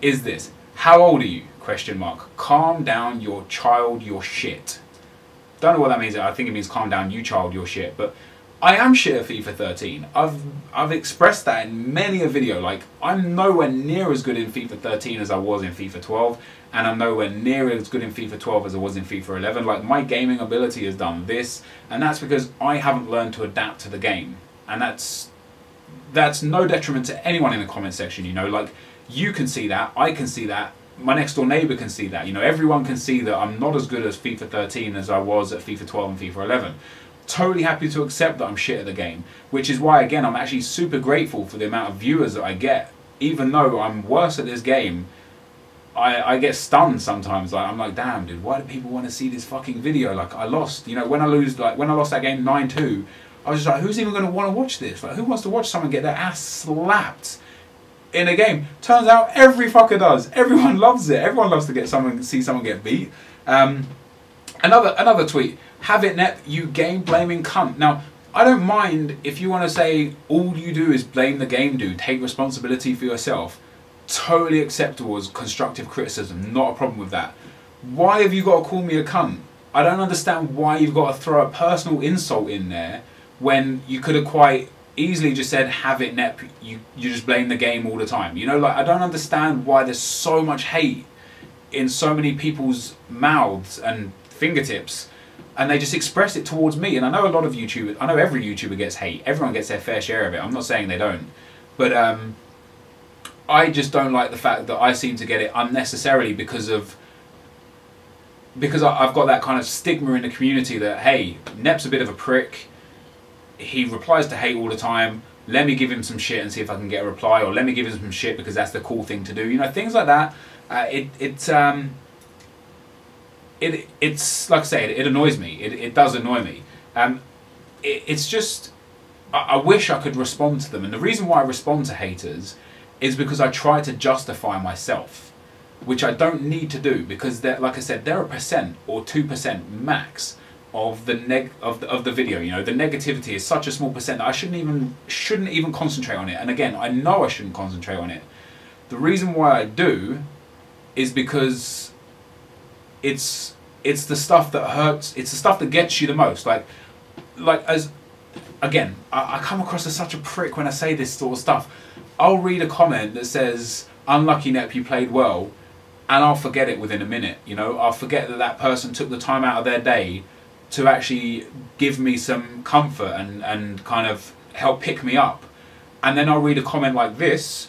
is this: "How old are you? Question mark. Calm down, your child, your shit." Don't know what that means. I think it means calm down, you child, your shit. But I am shit at FIFA 13. I've expressed that in many a video. Like, I'm nowhere near as good in FIFA 13 as I was in FIFA 12, and I'm nowhere near as good in FIFA 12 as I was in FIFA 11. Like, my gaming ability has done this, and that's because I haven't learned to adapt to the game. And that's no detriment to anyone in the comment section, you know. Like, you can see that, I can see that, my next door neighbour can see that, you know, everyone can see that I'm not as good as FIFA 13 as I was at FIFA 12 and FIFA 11. Totally happy to accept that I'm shit at the game, which is why, again, I'm actually super grateful for the amount of viewers that I get. Even though I'm worse at this game, I get stunned sometimes. Like, I'm like, damn, dude, why do people want to see this fucking video? Like, I lost, you know, when I lost that game 9-2, I was just like, who's even going to want to watch this? Like, who wants to watch someone get their ass slapped in a game? Turns out every fucker does. Everyone loves it. Everyone loves to see someone get beat. Another tweet. "Have it, Nep, you game blaming cunt." Now, I don't mind if you want to say all you do is blame the game, dude. Take responsibility for yourself. Totally acceptable as constructive criticism. Not a problem with that. Why have you got to call me a cunt? I don't understand why you've got to throw a personal insult in there when you could have quite easily just said, "Have it, Nep, you just blame the game all the time." You know, like, I don't understand why there's so much hate in so many people's mouths and fingertips, and they just express it towards me. And I know a lot of YouTubers, I know every YouTuber gets hate. Everyone gets their fair share of it. I'm not saying they don't. But I just don't like the fact that I seem to get it unnecessarily because I've got that kind of stigma in the community that, hey, Nep's a bit of a prick. He replies to hate all the time. Let me give him some shit and see if I can get a reply, or let me give him some shit because that's the cool thing to do. You know, things like that. It's like I say, it annoys me. It does annoy me. It's just, I wish I could respond to them. And the reason why I respond to haters is because I try to justify myself, which I don't need to do, because they're, like I said, they're a % or 2% max of the video. You know, the negativity is such a small % that I shouldn't even concentrate on it. And again, I know I shouldn't concentrate on it. The reason why I do is because it's the stuff that hurts. It's the stuff that gets you the most. Like as again, I come across as such a prick when I say this sort of stuff. I'll read a comment that says, "Unlucky Nep, you played well," and I'll forget it within a minute. You know, I'll forget that person took the time out of their day to actually give me some comfort and kind of help pick me up. And then I'll read a comment like this: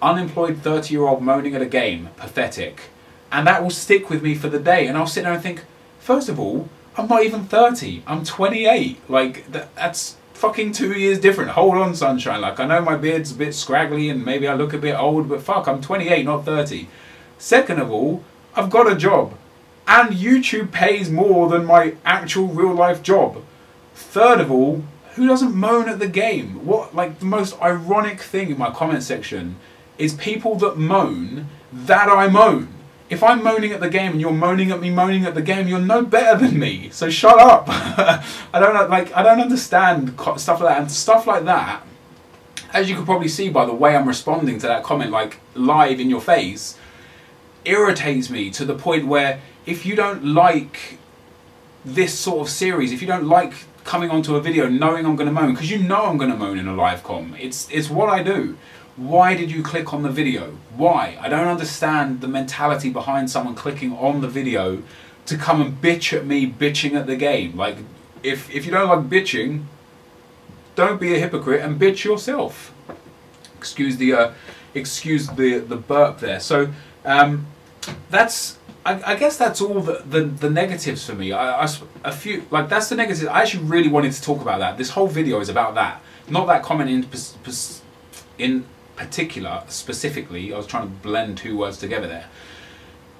"Unemployed 30-year-old moaning at a game, pathetic." And that will stick with me for the day. And I'll sit there and think, first of all, I'm not even 30. I'm 28. Like, that's fucking 2 years different. Hold on, sunshine. Like, I know my beard's a bit scraggly and maybe I look a bit old, but fuck, I'm 28, not 30. Second of all, I've got a job. And YouTube pays more than my actual real-life job. Third of all, who doesn't moan at the game? What, like, the most ironic thing in my comment section is people that moan that I moan. if I'm moaning at the game and you're moaning at me moaning at the game, you're no better than me. So shut up. I don't understand stuff like that, and stuff like that. As you could probably see by the way I'm responding to that comment, like live in your face, irritates me to the point where if you don't like this sort of series, if you don't like coming onto a video knowing I'm going to moan, because you know I'm going to moan in a live com, it's what I do. Why did you click on the video? Why? I don't understand the mentality behind someone clicking on the video to come and bitch at me bitching at the game. Like, if you don't like bitching, don't be a hypocrite and bitch yourself. Excuse the burp there. So that's, I guess that's all the negatives for me. That's the negatives. I actually really wanted to talk about that. This whole video is about that, not that comment in particular, specifically. I was trying to blend two words together there.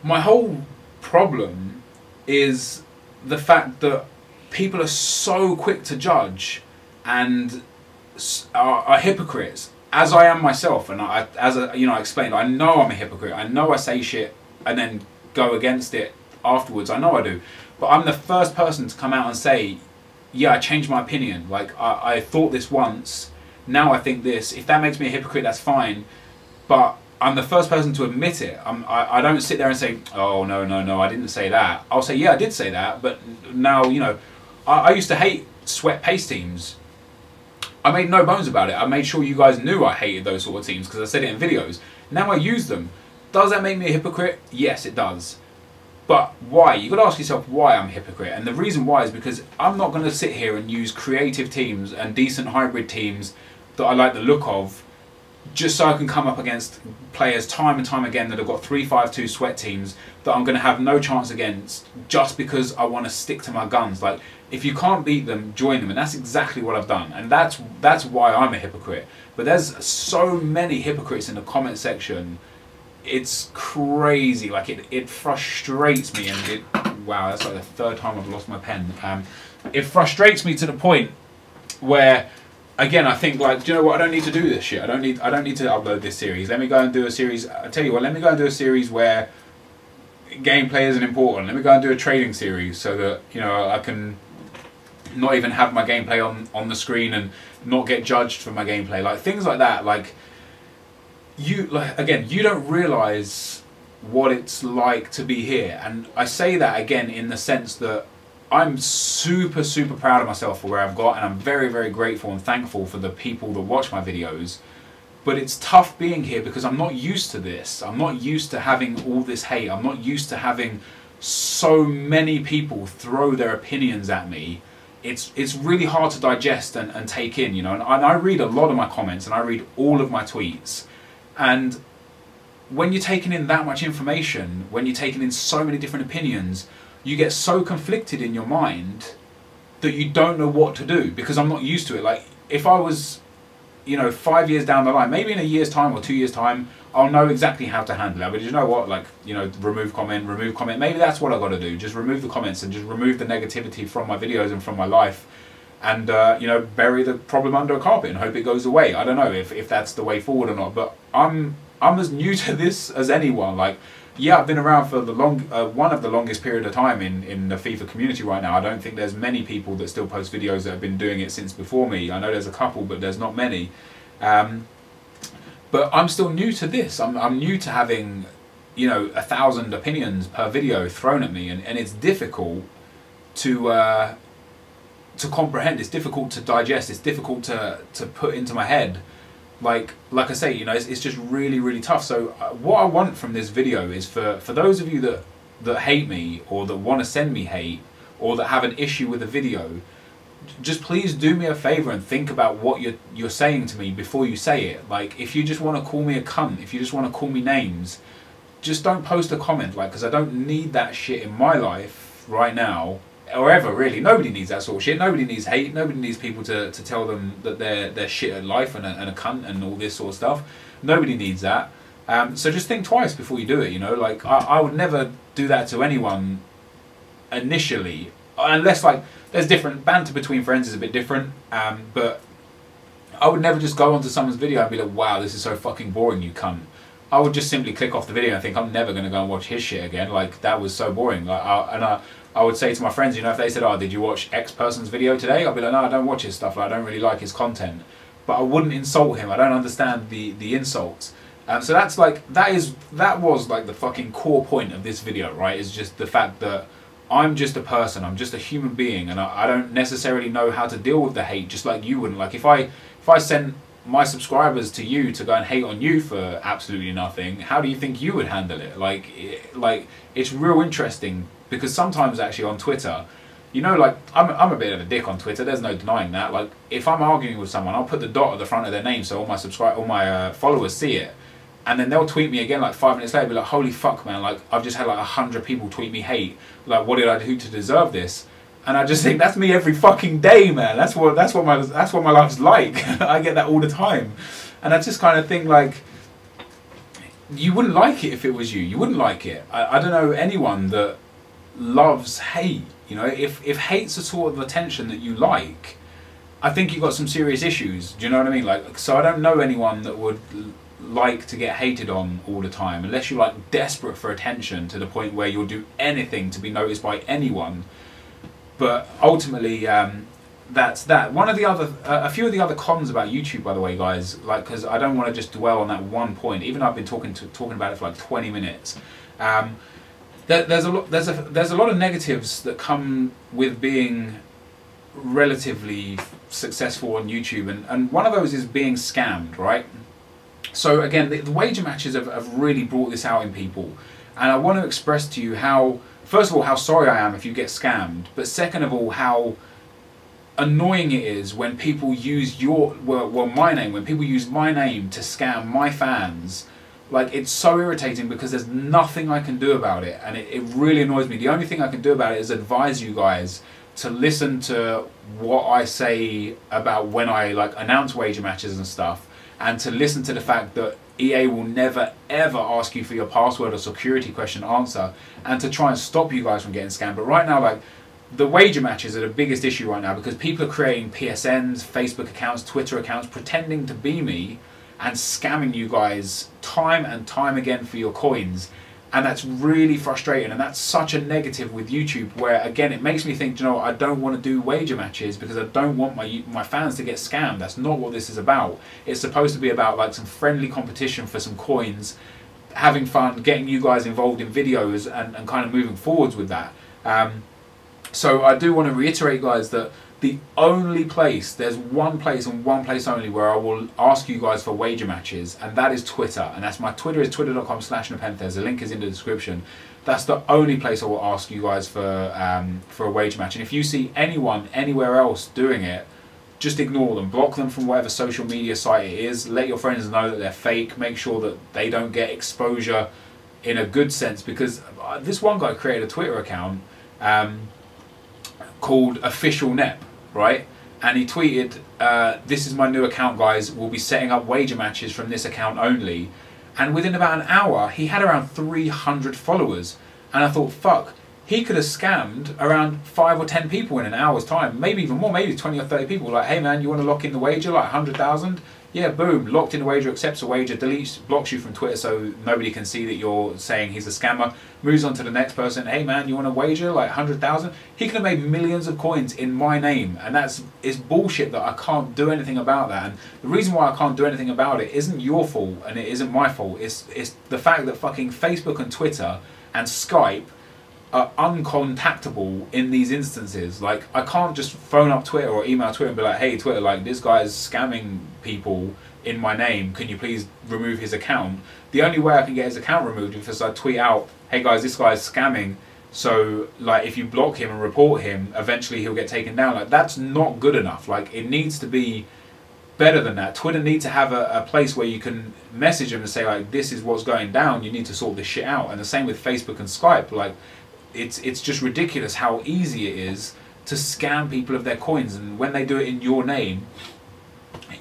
My whole problem is the fact that people are so quick to judge and are hypocrites, as I am myself. And I explained, I know I'm a hypocrite. I know I say shit and then go against it afterwards. I know I do. But I'm the first person to come out and say, yeah, I changed my opinion. Like, I thought this once, now I think this. If that makes me a hypocrite, that's fine. But I'm the first person to admit it. I don't sit there and say, oh, no, I didn't say that. I'll say, yeah, I did say that. But now, I used to hate sweat pace teams. I made no bones about it. I made sure you guys knew I hated those sort of teams because I said it in videos. Now I use them. Does that make me a hypocrite? Yes, it does. But why? You've got to ask yourself why I'm a hypocrite. And the reason why is because I'm not going to sit here and use creative teams and decent hybrid teams that I like the look of just so I can come up against players time and time again that have got 3-5-2 sweat teams that I'm going to have no chance against just because I want to stick to my guns. Like, if you can't beat them, join them. And that's exactly what I've done. And that's why I'm a hypocrite. But there's so many hypocrites in the comment section. It's crazy. Like, it frustrates me. And wow, that's like the third time I've lost my pen. It frustrates me to the point where, again, I think, like, do you know what? I don't need to do this shit. I don't need to upload this series. Let me go and do a series. I tell you what, let me go and do a series where gameplay isn't important. Let me go and do a trading series so that, I can not even have my gameplay on the screen and not get judged for my gameplay. Like, things like that. Like, you don't realize what it's like to be here. And I say that again in the sense that I'm super, super proud of myself for where I've got, and I'm very, very grateful and thankful for the people that watch my videos. But it's tough being here because I'm not used to this. I'm not used to having all this hate. I'm not used to having so many people throw their opinions at me. It's really hard to digest and take in, and I read a lot of my comments and I read all of my tweets. And when you're taking in that much information, when you're taking in so many different opinions, you get so conflicted in your mind that you don't know what to do, because I'm not used to it. Like, if I was, 5 years down the line, maybe in a year's time or 2 years' time, I'll know exactly how to handle it. But you know what? Like, remove comment. Maybe that's what I've got to do. Just remove the comments and just remove the negativity from my videos and from my life. And, bury the problem under a carpet and hope it goes away. I don't know if that's the way forward or not. But I'm as new to this as anyone. Like, yeah, I've been around for one of the longest period of time in the FIFA community right now. I don't think there's many people that still post videos that have been doing it since before me. I know there's a couple, but there's not many. But I'm still new to this. I'm new to having, 1,000 opinions per video thrown at me, and it's difficult to comprehend. It's difficult to digest. It's difficult to put into my head. Like I say, it's just really, really tough. So what I want from this video is for those of you that hate me, or that want to send me hate, or that have an issue with the video, just please do me a favor and think about what you're saying to me before you say it. Like, if you just want to call me a cunt, if you just want to call me names, just don't post a comment, because I don't need that shit in my life right now. Or ever, really. Nobody needs that sort of shit. Nobody needs hate. Nobody needs people to tell them that they're shit at life and a cunt and all this sort of stuff. Nobody needs that. So just think twice before you do it, Like, I would never do that to anyone initially. Unless, there's different banter between friends is a bit different. But I would never just go onto someone's video and be like, wow, this is so fucking boring, you cunt. I would just simply click off the video and think I'm never going to go and watch his shit again. Like, that was so boring. Like, I would say to my friends, you know, if they said, oh, did you watch X person's video today? I'd be like, no, I don't watch his stuff. Like, I don't really like his content. But I wouldn't insult him. I don't understand the insults. So that's like, that was like the fucking core point of this video, right? Is just the fact that I'm just a person, I'm just a human being, and I don't necessarily know how to deal with the hate, just like you wouldn't. Like, if I sent my subscribers to you to go and hate on you for absolutely nothing, how do you think you would handle it? Like it's real interesting, because sometimes actually on Twitter, you know, like, I'm a bit of a dick on Twitter, there's no denying that. Like, if I'm arguing with someone, I'll put the dot at the front of their name so all my followers see it. And then they'll tweet me again like 5 minutes later, be like, holy fuck, man, like, I've just had like 100 people tweet me hate. Like, what did I do to deserve this? And I just think that's me every fucking day, man. That's what my life's like. I get that all the time. And I just kind of think, like, you wouldn't like it if it was you. You wouldn't like it. I don't know anyone that loves hate. You know, if hate's the sort of attention that you like, I think you've got some serious issues. Do you know what I mean? Like, so I don't know anyone that would like to get hated on all the time, unless you're like desperate for attention to the point where you'll do anything to be noticed by anyone. But ultimately, that's that. One of the other, a few of the other cons about YouTube, by the way, guys, like, because I don't want to just dwell on that one point. Even though I've been talking about it for like 20 minutes. There's a lot of negatives that come with being relatively successful on YouTube, and one of those is being scammed, right? So again, the wager matches have really brought this out in people, and I want to express to you how, first of all, how sorry I am if you get scammed, but second of all, how annoying it is when people use my name, when people use my name to scam my fans. Like, it's so irritating because there's nothing I can do about it, and it really annoys me. The only thing I can do about it is advise you guys to listen to what I say about when I like announce wager matches and stuff, and to listen to the fact that EA will never ever ask you for your password or security question answer, and to try and stop you guys from getting scammed. But right now, like, the wager matches are the biggest issue right now, because people are creating PSNs, Facebook accounts, Twitter accounts, pretending to be me and scamming you guys time and time again for your coins. And that's really frustrating, and that's such a negative with YouTube, where again it makes me think, you know, I don't want to do wager matches because I don't want my fans to get scammed. That's not what this is about. It's supposed to be about like some friendly competition for some coins, having fun, getting you guys involved in videos, and kind of moving forwards with that. So I do want to reiterate, guys, that the only place, there's one place and one place only where I will ask you guys for wager matches, and that is Twitter. And that's my Twitter, is twitter.com/NepentheZ. The link is in the description. That's the only place I will ask you guys for a wager match. And if you see anyone anywhere else doing it, just ignore them. Block them from whatever social media site it is. Let your friends know that they're fake. Make sure that they don't get exposure in a good sense, because this one guy created a Twitter account called Official Nep, right? And he tweeted, this is my new account, guys, we'll be setting up wager matches from this account only. And within about an hour he had around 300 followers, and I thought, fuck, he could have scammed around 5 or 10 people in an hour's time, maybe even more, maybe 20 or 30 people. Like, hey man, you want to lock in the wager, like 100,000? Yeah, boom, locked in the wager, accepts the wager, deletes, blocks you from Twitter so nobody can see that you're saying he's a scammer, moves on to the next person. Hey man, you want to wager like 100,000? He could have made millions of coins in my name, and it's bullshit that I can't do anything about that. And the reason why I can't do anything about it isn't your fault, and it isn't my fault. It's the fact that fucking Facebook and Twitter and Skype are uncontactable in these instances. Like, I can't just phone up Twitter or email Twitter and be like, hey Twitter, like, this guy is scamming people in my name, can you please remove his account? The only way I can get his account removed is if I tweet out, hey guys, this guy is scamming, so like, if you block him and report him, eventually he'll get taken down. Like, that's not good enough. Like, it needs to be better than that. Twitter needs to have a place where you can message them and say, like, this is what's going down, you need to sort this shit out. And the same with Facebook and Skype. Like, it's just ridiculous how easy it is to scam people of their coins, and when they do it in your name,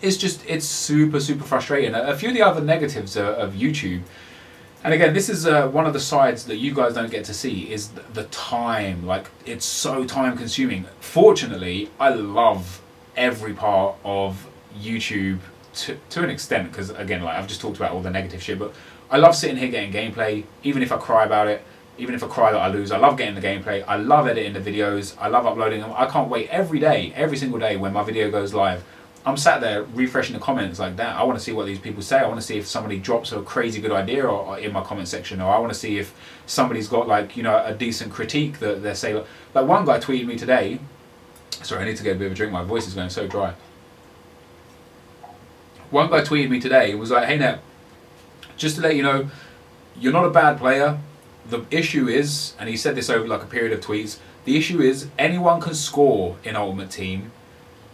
it's super frustrating. A few of the other negatives of YouTube, and again, this is one of the sides that you guys don't get to see, is the time. Like, it's so time consuming. Fortunately, I love every part of YouTube to an extent, because again, like I've just talked about all the negative shit, but I love sitting here getting gameplay, even if I cry about it, even if I cry that I lose. I love getting the gameplay. I love editing the videos. I love uploading them. I can't wait every day, every single day when my video goes live. I'm sat there refreshing the comments like that. I want to see what these people say. I want to see if somebody drops a crazy good idea or in my comment section, or I want to see if somebody's got like, you know, a decent critique that they say. Like one guy tweeted me today. Sorry, I need to get a bit of a drink. My voice is going so dry. One guy tweeted me today. It was like, hey Nep, just to let you know, you're not a bad player. The issue is, and he said this over like a period of tweets, the issue is anyone can score in Ultimate Team,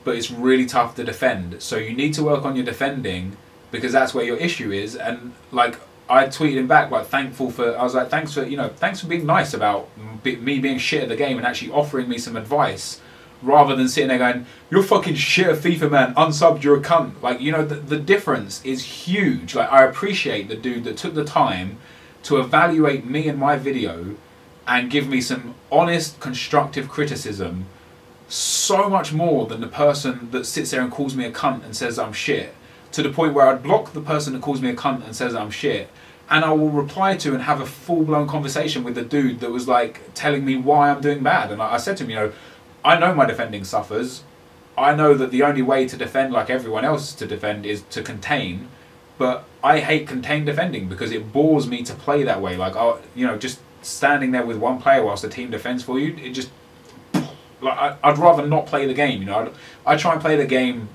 but it's really tough to defend. So you need to work on your defending, because that's where your issue is. And like I tweeted him back, like I was like, thanks for, you know, thanks for being nice about me being shit at the game and actually offering me some advice, rather than sitting there going, you're fucking shit at FIFA, man, unsubbed, you're a cunt. Like, you know, the difference is huge. Like I appreciate the dude that took the time to evaluate me and my video and give me some honest, constructive criticism, so much more than the person that sits there and calls me a cunt and says I'm shit, to the point where I'd block the person that calls me a cunt and says I'm shit, and I will reply to and have a full-blown conversation with the dude that was like telling me why I'm doing bad. And I said to him, you know, I know my defending suffers. I know that the only way to defend like everyone else to defend is to contain, but I hate contained defending because it bores me to play that way. Like, you know, just standing there with one player whilst the team defends for you, it just, like, I'd rather not play the game. You know, I try and play the game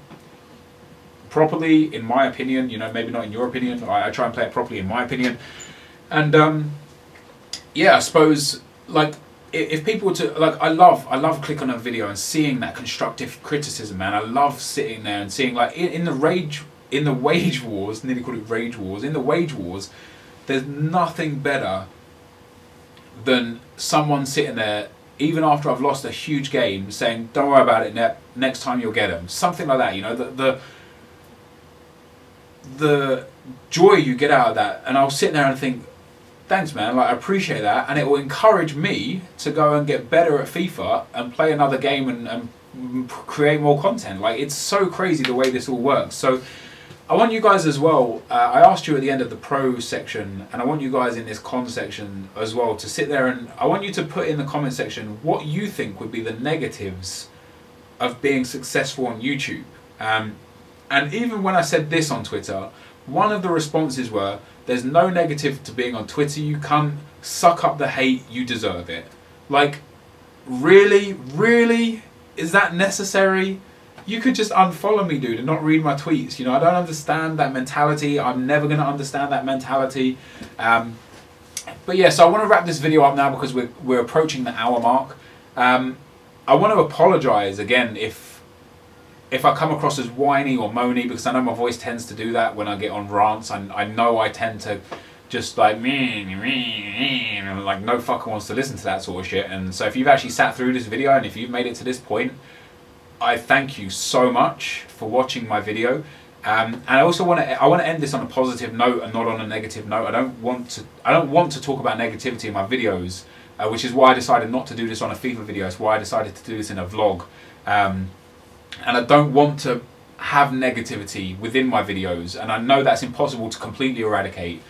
properly, in my opinion. You know, maybe not in your opinion. I try and play it properly, in my opinion. And yeah, I suppose like if people were to like, I love clicking on a video and seeing that constructive criticism, man. I love sitting there and seeing like in the wage wars, nearly called it rage wars. In the wage wars, there's nothing better than someone sitting there, even after I've lost a huge game, saying, "Don't worry about it, Nep. Next time you'll get them." Something like that. You know, the joy you get out of that, and I'll sit there and think, "Thanks, man. Like I appreciate that," and it will encourage me to go and get better at FIFA and play another game and create more content. Like it's so crazy the way this all works. So I want you guys as well, I asked you at the end of the pro section, and I want you guys in this con section as well to sit there, and I want you to put in the comment section what you think would be the negatives of being successful on YouTube. And even when I said this on Twitter, one of the responses were, "There's no negative to being on Twitter, you cunt. Suck up the hate, you deserve it." Like, really? Really? Is that necessary? You could just unfollow me, dude, and not read my tweets. You know, I don't understand that mentality. I'm never going to understand that mentality. But yeah, so I want to wrap this video up now because we're approaching the hour mark. I want to apologise again if I come across as whiny or moany, because I know my voice tends to do that when I get on rants. I know I tend to just like, and like no fucker wants to listen to that sort of shit. And so if you've actually sat through this video and if you've made it to this point, I thank you so much for watching my video. And I also want to end this on a positive note and not on a negative note. I don't want to talk about negativity in my videos, which is why I decided not to do this on a FIFA video. It's why I decided to do this in a vlog. And I don't want to have negativity within my videos, and I know that's impossible to completely eradicate.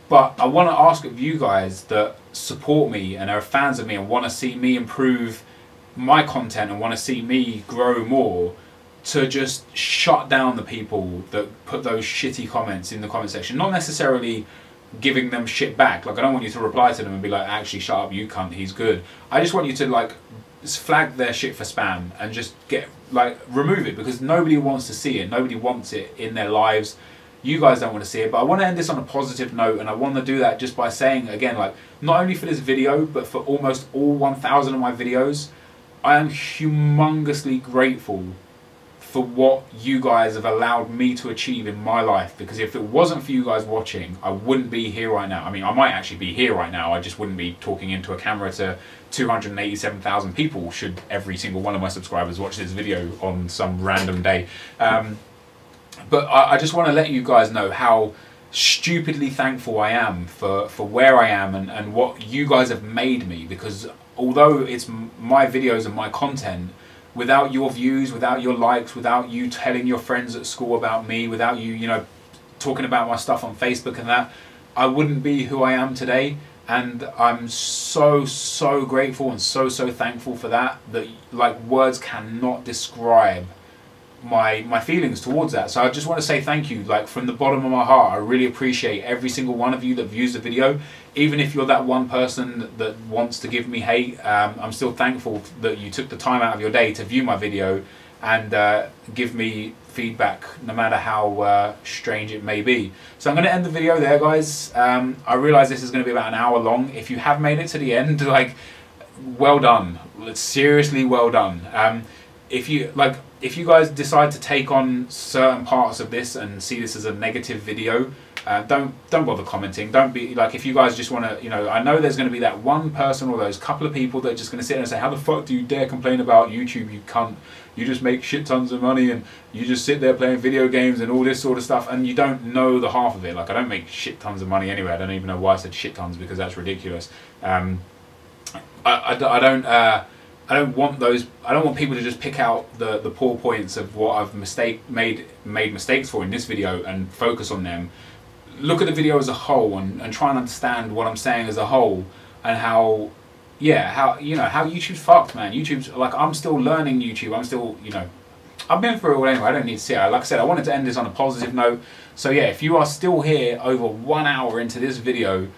But I want to ask of you guys that support me and are fans of me and want to see me improve my content and want to see me grow more, to just shut down the people that put those shitty comments in the comment section. Not necessarily giving them shit back. Like, I don't want you to reply to them and be like, "Actually, shut up, you cunt, he's good." I just want you to like flag their shit for spam and just remove it, because nobody wants to see it. Nobody wants it in their lives. You guys don't want to see it. But I want to end this on a positive note, and I want to do that just by saying again, like, not only for this video but for almost all 1,000 of my videos, I am humongously grateful for what you guys have allowed me to achieve in my life, because if it wasn't for you guys watching, I wouldn't be here right now. I mean, I might actually be here right now, I just wouldn't be talking into a camera to 287,000 people should every single one of my subscribers watch this video on some random day. But I just want to let you guys know how stupidly thankful I am for where I am and what you guys have made me, because although it's my videos and my content, without your views, without your likes, without you telling your friends at school about me, without you, you know, talking about my stuff on Facebook and that, I wouldn't be who I am today. And I'm so grateful and so thankful for that, that like words cannot describe my feelings towards that. So I just want to say thank you, like from the bottom of my heart. I really appreciate every single one of you that views the video. Even if you're that one person that wants to give me hate, I'm still thankful that you took the time out of your day to view my video and give me feedback, no matter how strange it may be. So I'm going to end the video there, guys. I realize this is going to be about an hour long. If you have made it to the end, like, well done. Seriously, well done. If you guys decide to take on certain parts of this and see this as a negative video, don't bother commenting. Don't be like, if you guys just want to, you know, I know there's going to be that one person or those couple of people that are just going to sit there and say, how the fuck do you dare complain about YouTube, you cunt? You just make shit tons of money and you just sit there playing video games and all this sort of stuff, and you don't know the half of it. Like, I don't make shit tons of money anyway. I don't even know why I said shit tons, because that's ridiculous. I don't want those. I don't want people to just pick out the poor points of what I've made mistakes for in this video and focus on them. Look at the video as a whole and try and understand what I'm saying as a whole, and how, yeah, how, you know, how YouTube's fucked, man. YouTube's like, I'm still learning YouTube. I'm still, you know, I've been through it all anyway. I don't need to see it. Like I said, I wanted to end this on a positive note. So yeah, if you are still here over 1 hour into this video,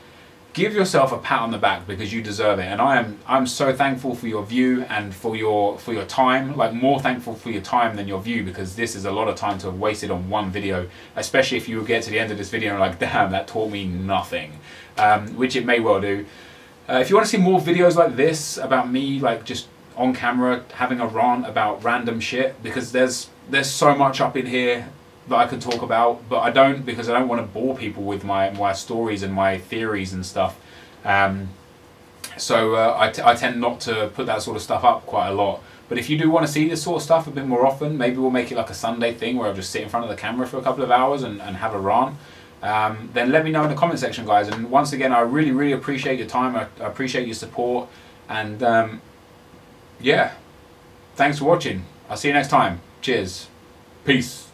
give yourself a pat on the back, because you deserve it. And I'm so thankful for your view and for your time. Like, more thankful for your time than your view, because this is a lot of time to have wasted on one video, especially if you get to the end of this video and like, damn, that taught me nothing, which it may well do. If you want to see more videos like this about me, like just on camera having a rant about random shit, because there's so much up in here that I could talk about, but I don't, because I don't want to bore people with my stories and my theories and stuff. So I tend not to put that sort of stuff up quite a lot. But if you do want to see this sort of stuff a bit more often, maybe we'll make it like a Sunday thing where I'll just sit in front of the camera for a couple of hours and have a rant. Then let me know in the comment section, guys. And once again, I really appreciate your time. I appreciate your support. And yeah, thanks for watching. I'll see you next time. Cheers. Peace.